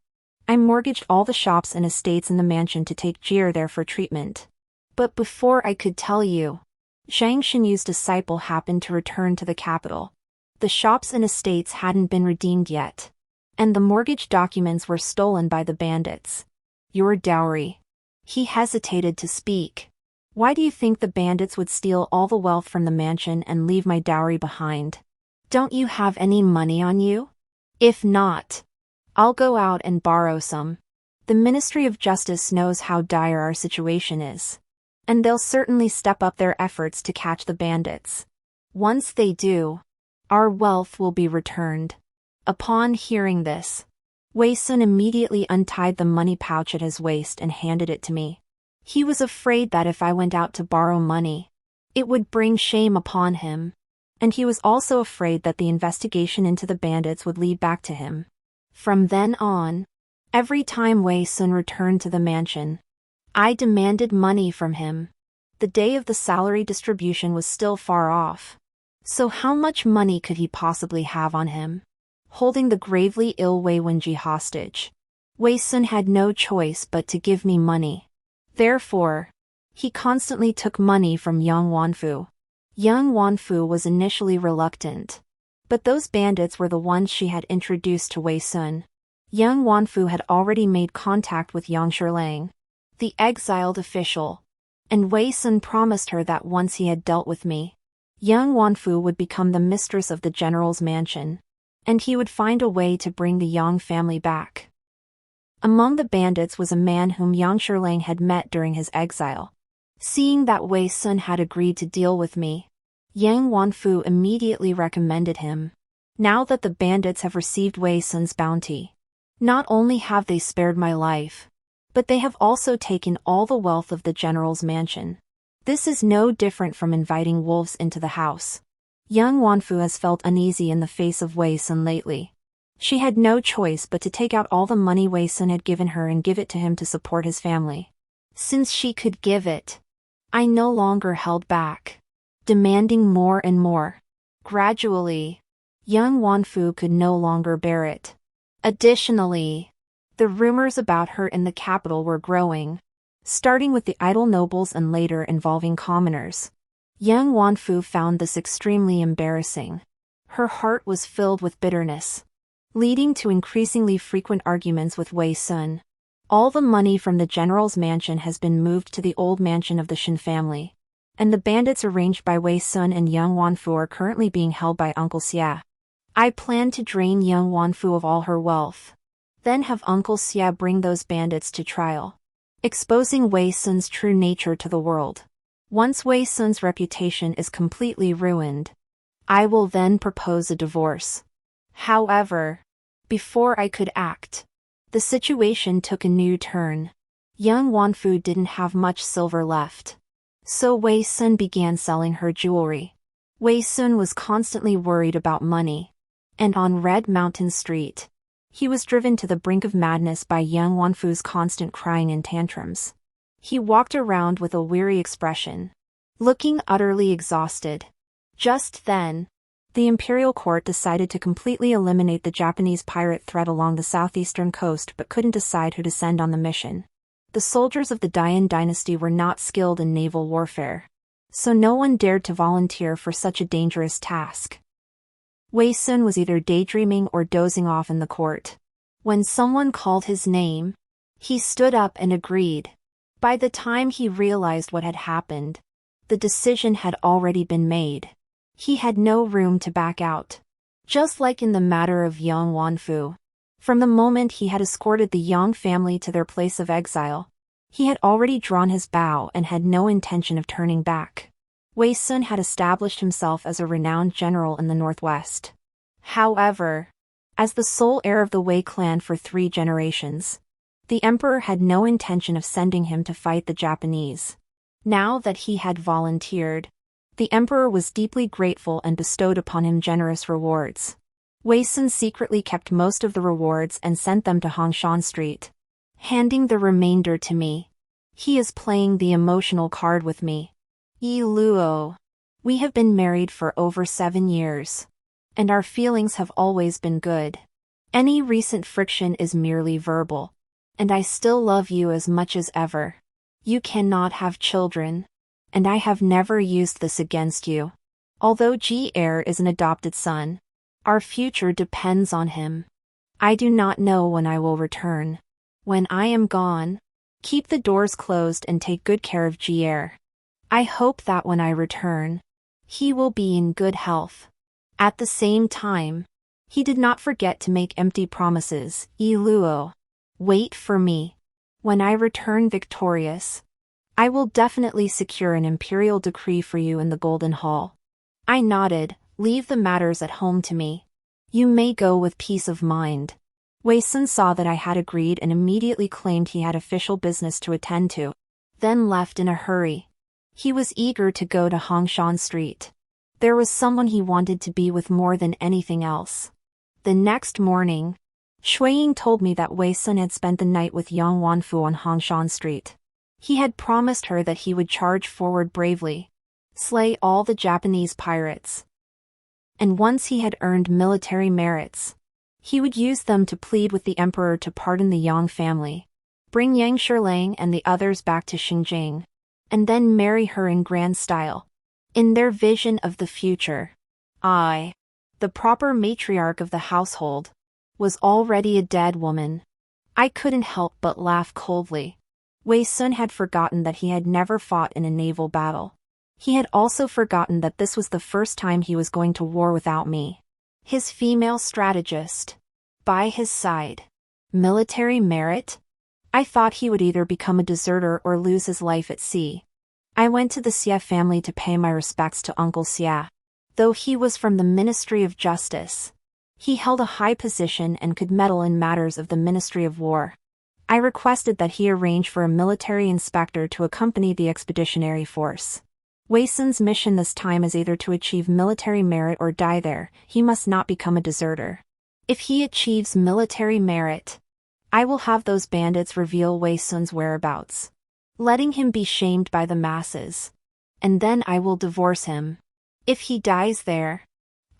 I mortgaged all the shops and estates in the mansion to take Jier there for treatment. But before I could tell you, Zhang Xinyu's disciple happened to return to the capital. The shops and estates hadn't been redeemed yet, and the mortgage documents were stolen by the bandits. Your dowry. He hesitated to speak. Why do you think the bandits would steal all the wealth from the mansion and leave my dowry behind? Don't you have any money on you? If not, I'll go out and borrow some. The Ministry of Justice knows how dire our situation is, and they'll certainly step up their efforts to catch the bandits. Once they do, our wealth will be returned. Upon hearing this, Wei Sun immediately untied the money pouch at his waist and handed it to me. He was afraid that if I went out to borrow money, it would bring shame upon him, and he was also afraid that the investigation into the bandits would lead back to him. From then on, every time Wei Sun returned to the mansion, I demanded money from him. The day of the salary distribution was still far off. So how much money could he possibly have on him? holding the gravely ill Wei Wenji hostage. Wei Sun had no choice but to give me money. Therefore, he constantly took money from young Wanfu. Young Wanfu was initially reluctant. But those bandits were the ones she had introduced to Wei Sun. Young Wanfu had already made contact with Yang Shirlang, the exiled official, and Wei Sun promised her that once he had dealt with me, young Wanfu would become the mistress of the general's mansion, and he would find a way to bring the Yang family back. Among the bandits was a man whom Yang Shirlang had met during his exile. Seeing that Wei Sun had agreed to deal with me, Yang Wanfu immediately recommended him. Now that the bandits have received Wei Sun's bounty, not only have they spared my life, but they have also taken all the wealth of the general's mansion. This is no different from inviting wolves into the house. Young Wanfu has felt uneasy in the face of Wei Sun lately. She had no choice but to take out all the money Wei Sun had given her and give it to him to support his family. Since she could give it, I no longer held back, demanding more and more. Gradually, young Wanfu could no longer bear it. Additionally, the rumors about her in the capital were growing, starting with the idle nobles and later involving commoners. Young Wanfu found this extremely embarrassing. Her heart was filled with bitterness, leading to increasingly frequent arguments with Wei Sun. All the money from the general's mansion has been moved to the old mansion of the Shin family, and the bandits arranged by Wei Sun and young Wanfu are currently being held by Uncle Xia. I plan to drain young Wanfu of all her wealth, then have Uncle Xia bring those bandits to trial, exposing Wei Sun's true nature to the world. Once Wei Sun's reputation is completely ruined, I will then propose a divorce. However, before I could act, the situation took a new turn. Young Wanfu didn't have much silver left, so Wei Sun began selling her jewelry. Wei Sun was constantly worried about money, and on Red Mountain Street, he was driven to the brink of madness by young Wanfu's constant crying and tantrums. He walked around with a weary expression, looking utterly exhausted. Just then, the imperial court decided to completely eliminate the Japanese pirate threat along the southeastern coast but couldn't decide who to send on the mission. The soldiers of the Dian dynasty were not skilled in naval warfare, so no one dared to volunteer for such a dangerous task. Wei Sun was either daydreaming or dozing off in the court. When someone called his name, he stood up and agreed. By the time he realized what had happened, the decision had already been made. He had no room to back out. Just like in the matter of young Wanfu, from the moment he had escorted the Yang family to their place of exile, he had already drawn his bow and had no intention of turning back. Wei Sun had established himself as a renowned general in the northwest. However, as the sole heir of the Wei clan for 3 generations, the emperor had no intention of sending him to fight the Japanese. Now that he had volunteered, the emperor was deeply grateful and bestowed upon him generous rewards. Wei Sun secretly kept most of the rewards and sent them to Hongshan Street, handing the remainder to me. He is playing the emotional card with me. Yi Luo. We have been married for over 7 years, and our feelings have always been good. Any recent friction is merely verbal, and I still love you as much as ever. You cannot have children, and I have never used this against you. Although heir is an adopted son, our future depends on him. I do not know when I will return. When I am gone, keep the doors closed and take good care of heir. I hope that when I return, he will be in good health. At the same time, he did not forget to make empty promises. Yi Luo. Wait for me. When I return victorious, I will definitely secure an imperial decree for you in the Golden Hall. I nodded. Leave the matters at home to me. You may go with peace of mind. Wei Sun saw that I had agreed and immediately claimed he had official business to attend to, then left in a hurry. He was eager to go to Hongshan Street. There was someone he wanted to be with more than anything else. The next morning, Shuiying told me that Wei Sun had spent the night with young Wanfu on Hongshan Street. He had promised her that he would charge forward bravely, slay all the Japanese pirates. And once he had earned military merits, He would use them to plead with the emperor to pardon the Yang family, bring Yang Shilang and the others back to Xinjiang, and then marry her in grand style. In their vision of the future, I, the proper matriarch of the household, was already a dead woman. I couldn't help but laugh coldly. Wei Sun had forgotten that he had never fought in a naval battle. He had also forgotten that this was the first time he was going to war without me, his female strategist, by his side. Military merit? I thought he would either become a deserter or lose his life at sea. I went to the Xia family to pay my respects to Uncle Xia. Though he was from the Ministry of Justice, he held a high position and could meddle in matters of the Ministry of War. I requested that he arrange for a military inspector to accompany the expeditionary force. Wei Sun's mission this time is either to achieve military merit or die there. He must not become a deserter. If he achieves military merit, I will have those bandits reveal Wei Sun's whereabouts, letting him be shamed by the masses. And then I will divorce him. If he dies there,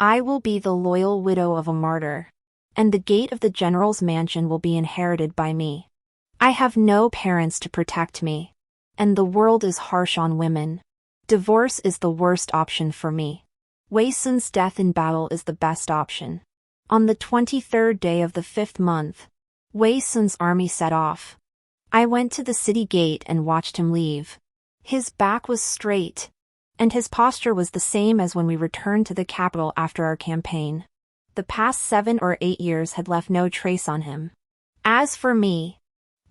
I will be the loyal widow of a martyr, and the gate of the general's mansion will be inherited by me. I have no parents to protect me, and the world is harsh on women. Divorce is the worst option for me. Wei Sun's death in battle is the best option. On the 23rd day of the 5th month, Wei Sun's army set off. I went to the city gate and watched him leave. His back was straight, and his posture was the same as when we returned to the capital after our campaign. The past 7 or 8 years had left no trace on him. As for me,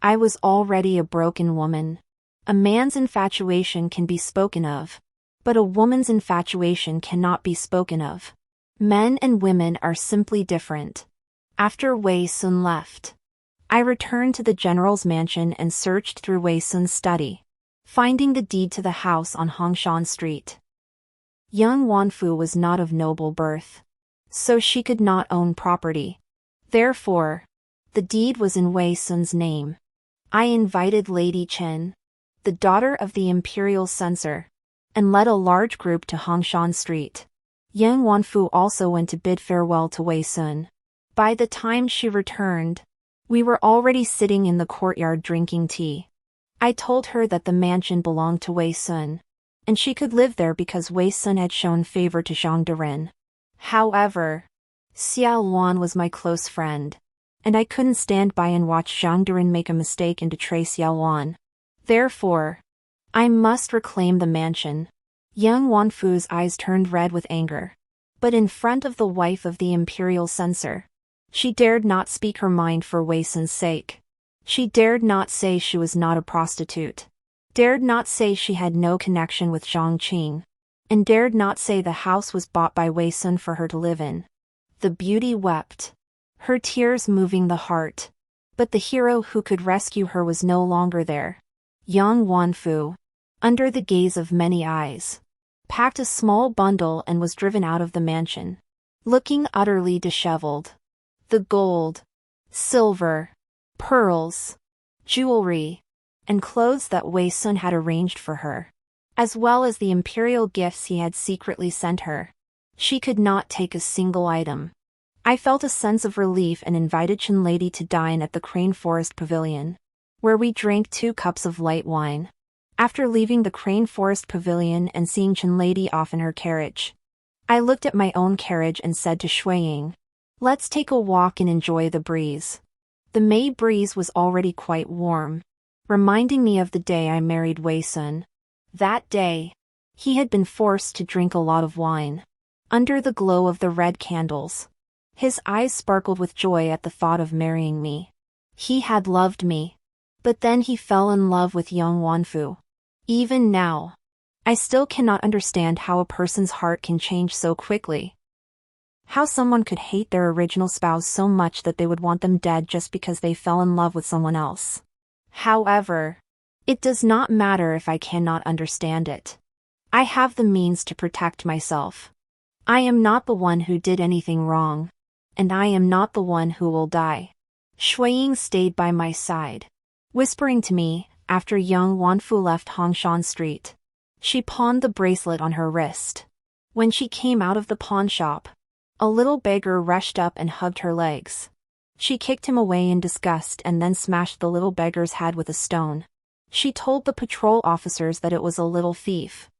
I was already a broken woman. A man's infatuation can be spoken of, but a woman's infatuation cannot be spoken of. Men and women are simply different. After Wei Sun left, I returned to the general's mansion and searched through Wei Sun's study, finding the deed to the house on Hongshan Street. Young Wanfu was not of noble birth, so she could not own property. Therefore, the deed was in Wei Sun's name. I invited Lady Chen, the daughter of the imperial censor, and led a large group to Hongshan Street. Yang Wanfu also went to bid farewell to Wei Sun. By the time she returned, we were already sitting in the courtyard drinking tea. I told her that the mansion belonged to Wei Sun, and she could live there because Wei Sun had shown favor to Zhang Deren. However, Xiao Luan was my close friend, and I couldn't stand by and watch Zhang Deren make a mistake and betray Xiao Luan. Therefore, I must reclaim the mansion. Young Wanfu's eyes turned red with anger. But in front of the wife of the imperial censor, she dared not speak her mind for Wei Sun's sake. She dared not say she was not a prostitute, dared not say she had no connection with Zhang Qing, and dared not say the house was bought by Wei Sun for her to live in. The beauty wept, her tears moving the heart. But the hero who could rescue her was no longer there. Young Wanfu, under the gaze of many eyes, packed a small bundle and was driven out of the mansion, looking utterly disheveled. The gold, silver, pearls, jewelry, and clothes that Wei Sun had arranged for her, as well as the imperial gifts he had secretly sent her. She could not take a single item. I felt a sense of relief and invited Chen Lady to dine at the Crane Forest Pavilion, where we drank 2 cups of light wine. After leaving the Crane Forest Pavilion and seeing Chen Lady off in her carriage, I looked at my own carriage and said to Shui Ying, "Let's take a walk and enjoy the breeze." The May breeze was already quite warm, reminding me of the day I married Wei Sun. That day, he had been forced to drink a lot of wine. Under the glow of the red candles, his eyes sparkled with joy at the thought of marrying me. He had loved me, but then he fell in love with young Wanfu. Even now, I still cannot understand how a person's heart can change so quickly. How someone could hate their original spouse so much that they would want them dead just because they fell in love with someone else. However, it does not matter if I cannot understand it. I have the means to protect myself. I am not the one who did anything wrong, and I am not the one who will die. Shui Ying stayed by my side, whispering to me, after young Wanfu left Hongshan Street. She pawned the bracelet on her wrist. When she came out of the pawn shop, A little beggar rushed up and hugged her legs. She kicked him away in disgust and then smashed the little beggar's head with a stone. She told the patrol officers that it was a little thief.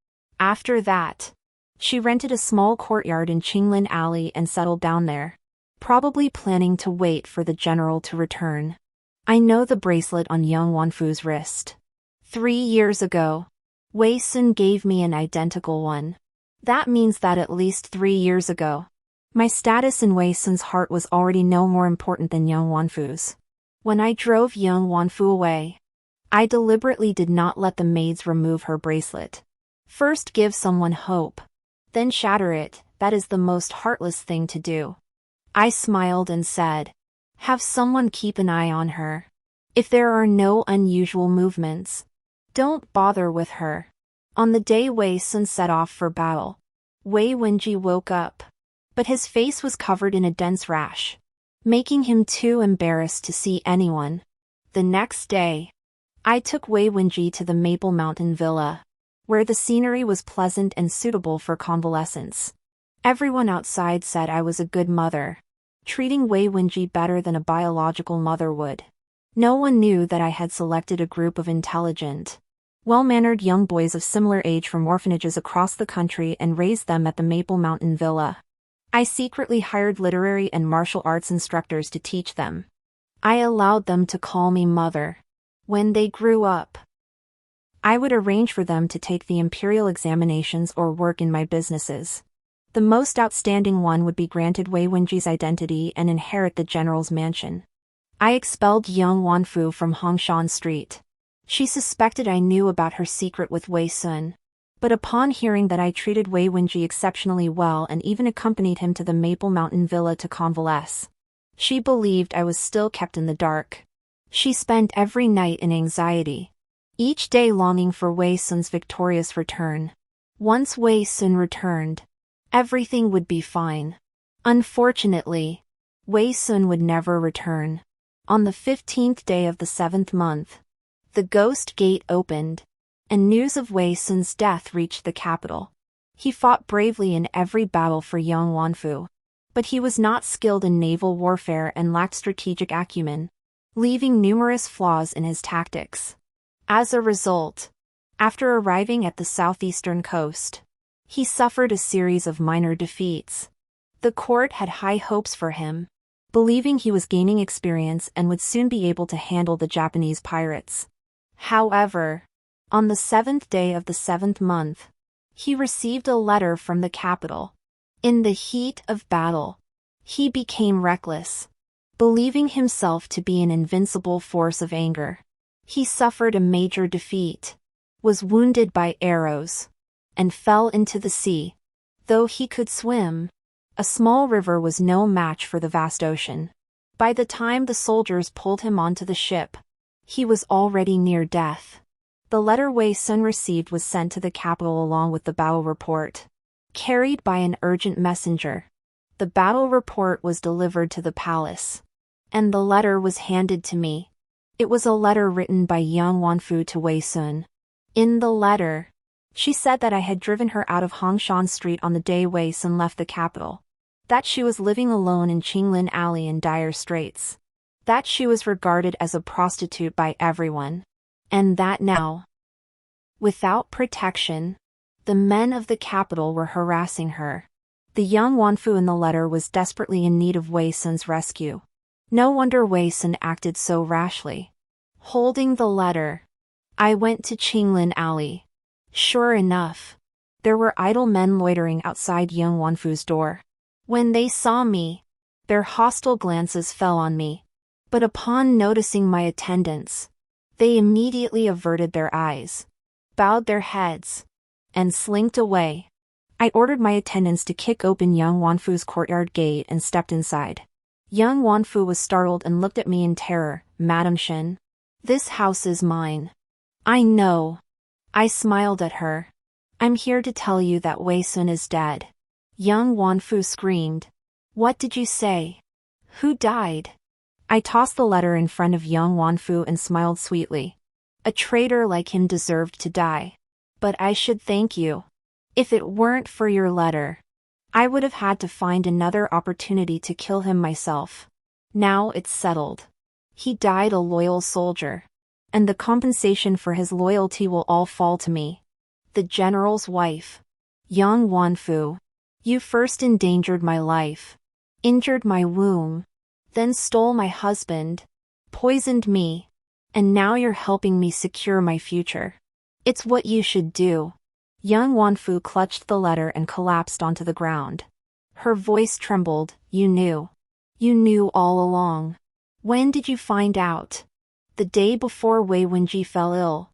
After that, she rented a small courtyard in Qinglin Alley and settled down there, probably planning to wait for the general to return. I know the bracelet on young Wanfu's wrist. 3 years ago, Wei Sun gave me an identical one. That means that at least 3 years ago, my status in Wei Sun's heart was already no more important than young Wanfu's. When I drove young Wanfu away, I deliberately did not let the maids remove her bracelet. First give someone hope, then shatter it. That is the most heartless thing to do. I smiled and said, have someone keep an eye on her. If there are no unusual movements, don't bother with her. On the day Wei Sun set off for battle, Wei Wenji woke up, but his face was covered in a dense rash, making him too embarrassed to see anyone. The next day, I took Wei Wenji to the Maple Mountain Villa, where the scenery was pleasant and suitable for convalescence. Everyone outside said I was a good mother, treating Wei Wenji better than a biological mother would. No one knew that I had selected a group of intelligent, well-mannered young boys of similar age from orphanages across the country and raised them at the Maple Mountain Villa. I secretly hired literary and martial arts instructors to teach them. I allowed them to call me mother. When they grew up, I would arrange for them to take the imperial examinations or work in my businesses. The most outstanding one would be granted Wei Wenji's identity and inherit the general's mansion. I expelled young Wanfu from Hongshan Street. She suspected I knew about her secret with Wei Sun, but upon hearing that I treated Wei Wenji exceptionally well and even accompanied him to the Maple Mountain Villa to convalesce, she believed I was still kept in the dark. She spent every night in anxiety, each day longing for Wei Sun's victorious return. Once Wei Sun returned, everything would be fine. Unfortunately, Wei Sun would never return. On the 15th day of the 7th month, the Ghost Gate opened, and news of Wei Sun's death reached the capital. He fought bravely in every battle for young Wanfu, but he was not skilled in naval warfare and lacked strategic acumen, leaving numerous flaws in his tactics. As a result, after arriving at the southeastern coast, he suffered a series of minor defeats. The court had high hopes for him, believing he was gaining experience and would soon be able to handle the Japanese pirates. However, on the 7th day of the 7th month, he received a letter from the capital. In the heat of battle, he became reckless, believing himself to be an invincible force of anger. He suffered a major defeat, was wounded by arrows, and fell into the sea. Though he could swim, a small river was no match for the vast ocean. By the time the soldiers pulled him onto the ship, he was already near death. The letter Wei Sun received was sent to the capital along with the battle report, carried by an urgent messenger. The battle report was delivered to the palace, and the letter was handed to me. It was a letter written by young Wanfu to Wei Sun. In the letter, she said that I had driven her out of Hongshan Street on the day Wei Sun left the capital, that she was living alone in Qinglin Alley in dire straits, that she was regarded as a prostitute by everyone, and that now, without protection, the men of the capital were harassing her. The young Wanfu in the letter was desperately in need of Wei Sun's rescue. No wonder Wei Sun acted so rashly. Holding the letter, I went to Qinglin Alley. Sure enough, there were idle men loitering outside young Wanfu's door. When they saw me, their hostile glances fell on me, but upon noticing my attendance, they immediately averted their eyes, bowed their heads, and slinked away. I ordered my attendants to kick open young Wanfu's courtyard gate and stepped inside. Young Wanfu was startled and looked at me in terror. Madam Shen, this house is mine. I know. I smiled at her. I'm here to tell you that Wei Sun is dead. Young Wanfu screamed. What did you say? Who died? I tossed the letter in front of young Wanfu and smiled sweetly. A traitor like him deserved to die. But I should thank you. If it weren't for your letter, I would have had to find another opportunity to kill him myself. Now it's settled. He died a loyal soldier. And the compensation for his loyalty will all fall to me. The general's wife. Young Wanfu. You first endangered my life. Injured my womb. Then stole my husband. Poisoned me. And now you're helping me secure my future. It's what you should do. Young Wanfu clutched the letter and collapsed onto the ground. Her voice trembled. You knew. You knew all along. When did you find out? The day before Wei Wenji fell ill.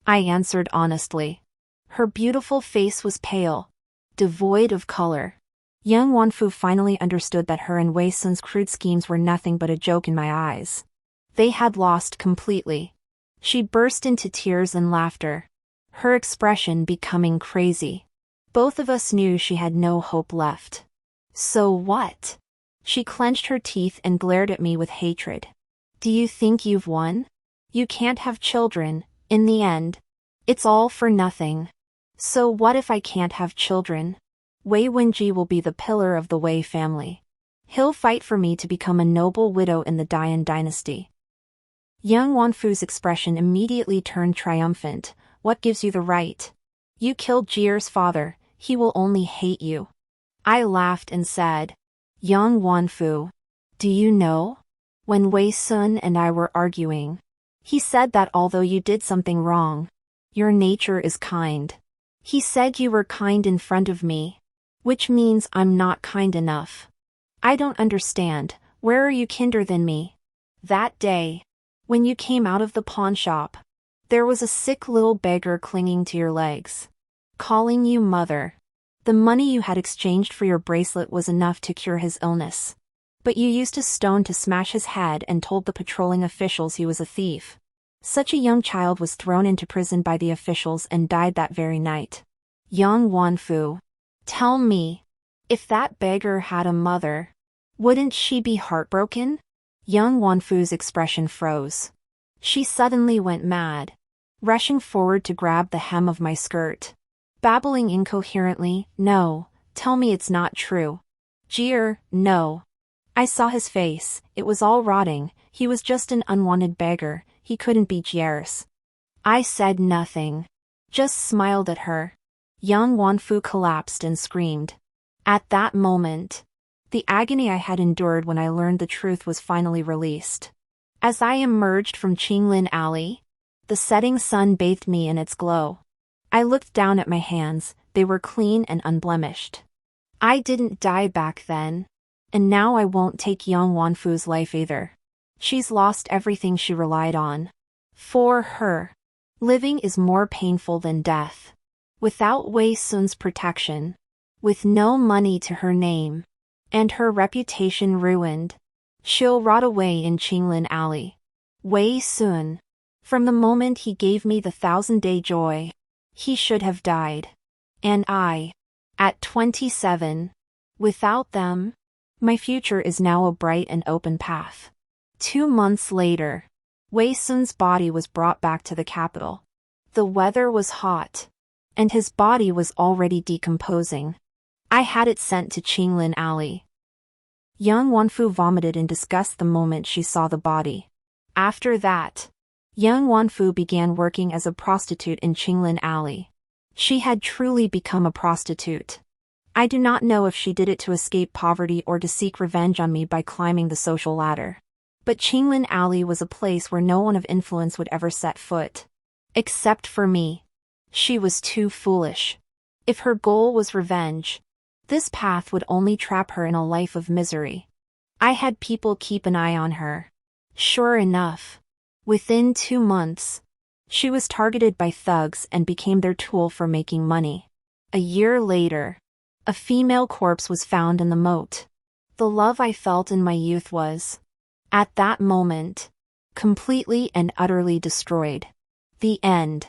I answered honestly. Her beautiful face was pale, devoid of color. Young Wanfu finally understood that her and Wei Sun's crude schemes were nothing but a joke in my eyes. They had lost completely. She burst into tears and laughter, her expression becoming crazy. Both of us knew she had no hope left. So what? She clenched her teeth and glared at me with hatred. Do you think you've won? You can't have children, in the end. It's all for nothing. So what if I can't have children? Wei Wenji will be the pillar of the Wei family. He'll fight for me to become a noble widow in the Dian dynasty. Young Wanfu's expression immediately turned triumphant. What gives you the right? You killed Jier's father, he will only hate you. I laughed and said, Young Wanfu, do you know? When Wei Sun and I were arguing, he said that although you did something wrong, your nature is kind. He said you were kind in front of me, which means I'm not kind enough. I don't understand, where are you kinder than me? That day, when you came out of the pawn shop, there was a sick little beggar clinging to your legs, calling you mother. The money you had exchanged for your bracelet was enough to cure his illness. But you used a stone to smash his head and told the patrolling officials he was a thief. Such a young child was thrown into prison by the officials and died that very night. Young Wanfu, tell me, if that beggar had a mother, wouldn't she be heartbroken? Young Wanfu's expression froze. She suddenly went mad, rushing forward to grab the hem of my skirt, babbling incoherently, no, tell me it's not true. Jier, no. I saw his face, it was all rotting, he was just an unwanted beggar, he couldn't be Jier's. I said nothing, just smiled at her. Young Wanfu collapsed and screamed. At that moment, the agony I had endured when I learned the truth was finally released. As I emerged from Qinglin Alley, the setting sun bathed me in its glow. I looked down at my hands, they were clean and unblemished. I didn't die back then. And now I won't take young Wanfu's life either. She's lost everything she relied on. For her, living is more painful than death. Without Wei Sun's protection, with no money to her name, and her reputation ruined, she'll rot away in Qinglin Alley. Wei Sun. From the moment he gave me the 1,000-day joy, he should have died. And I, at 27, without them, my future is now a bright and open path. 2 months later, Wei Sun's body was brought back to the capital. The weather was hot, and his body was already decomposing. I had it sent to Qinglin Alley. Young Wanfu vomited in disgust the moment she saw the body. After that, young Wanfu began working as a prostitute in Qinglin Alley. She had truly become a prostitute. I do not know if she did it to escape poverty or to seek revenge on me by climbing the social ladder. But Qinglin Alley was a place where no one of influence would ever set foot. Except for me. She was too foolish. If her goal was revenge, this path would only trap her in a life of misery. I had people keep an eye on her. Sure enough, within 2 months, she was targeted by thugs and became their tool for making money. A year later, a female corpse was found in the moat. The love I felt in my youth was, at that moment, completely and utterly destroyed. The end.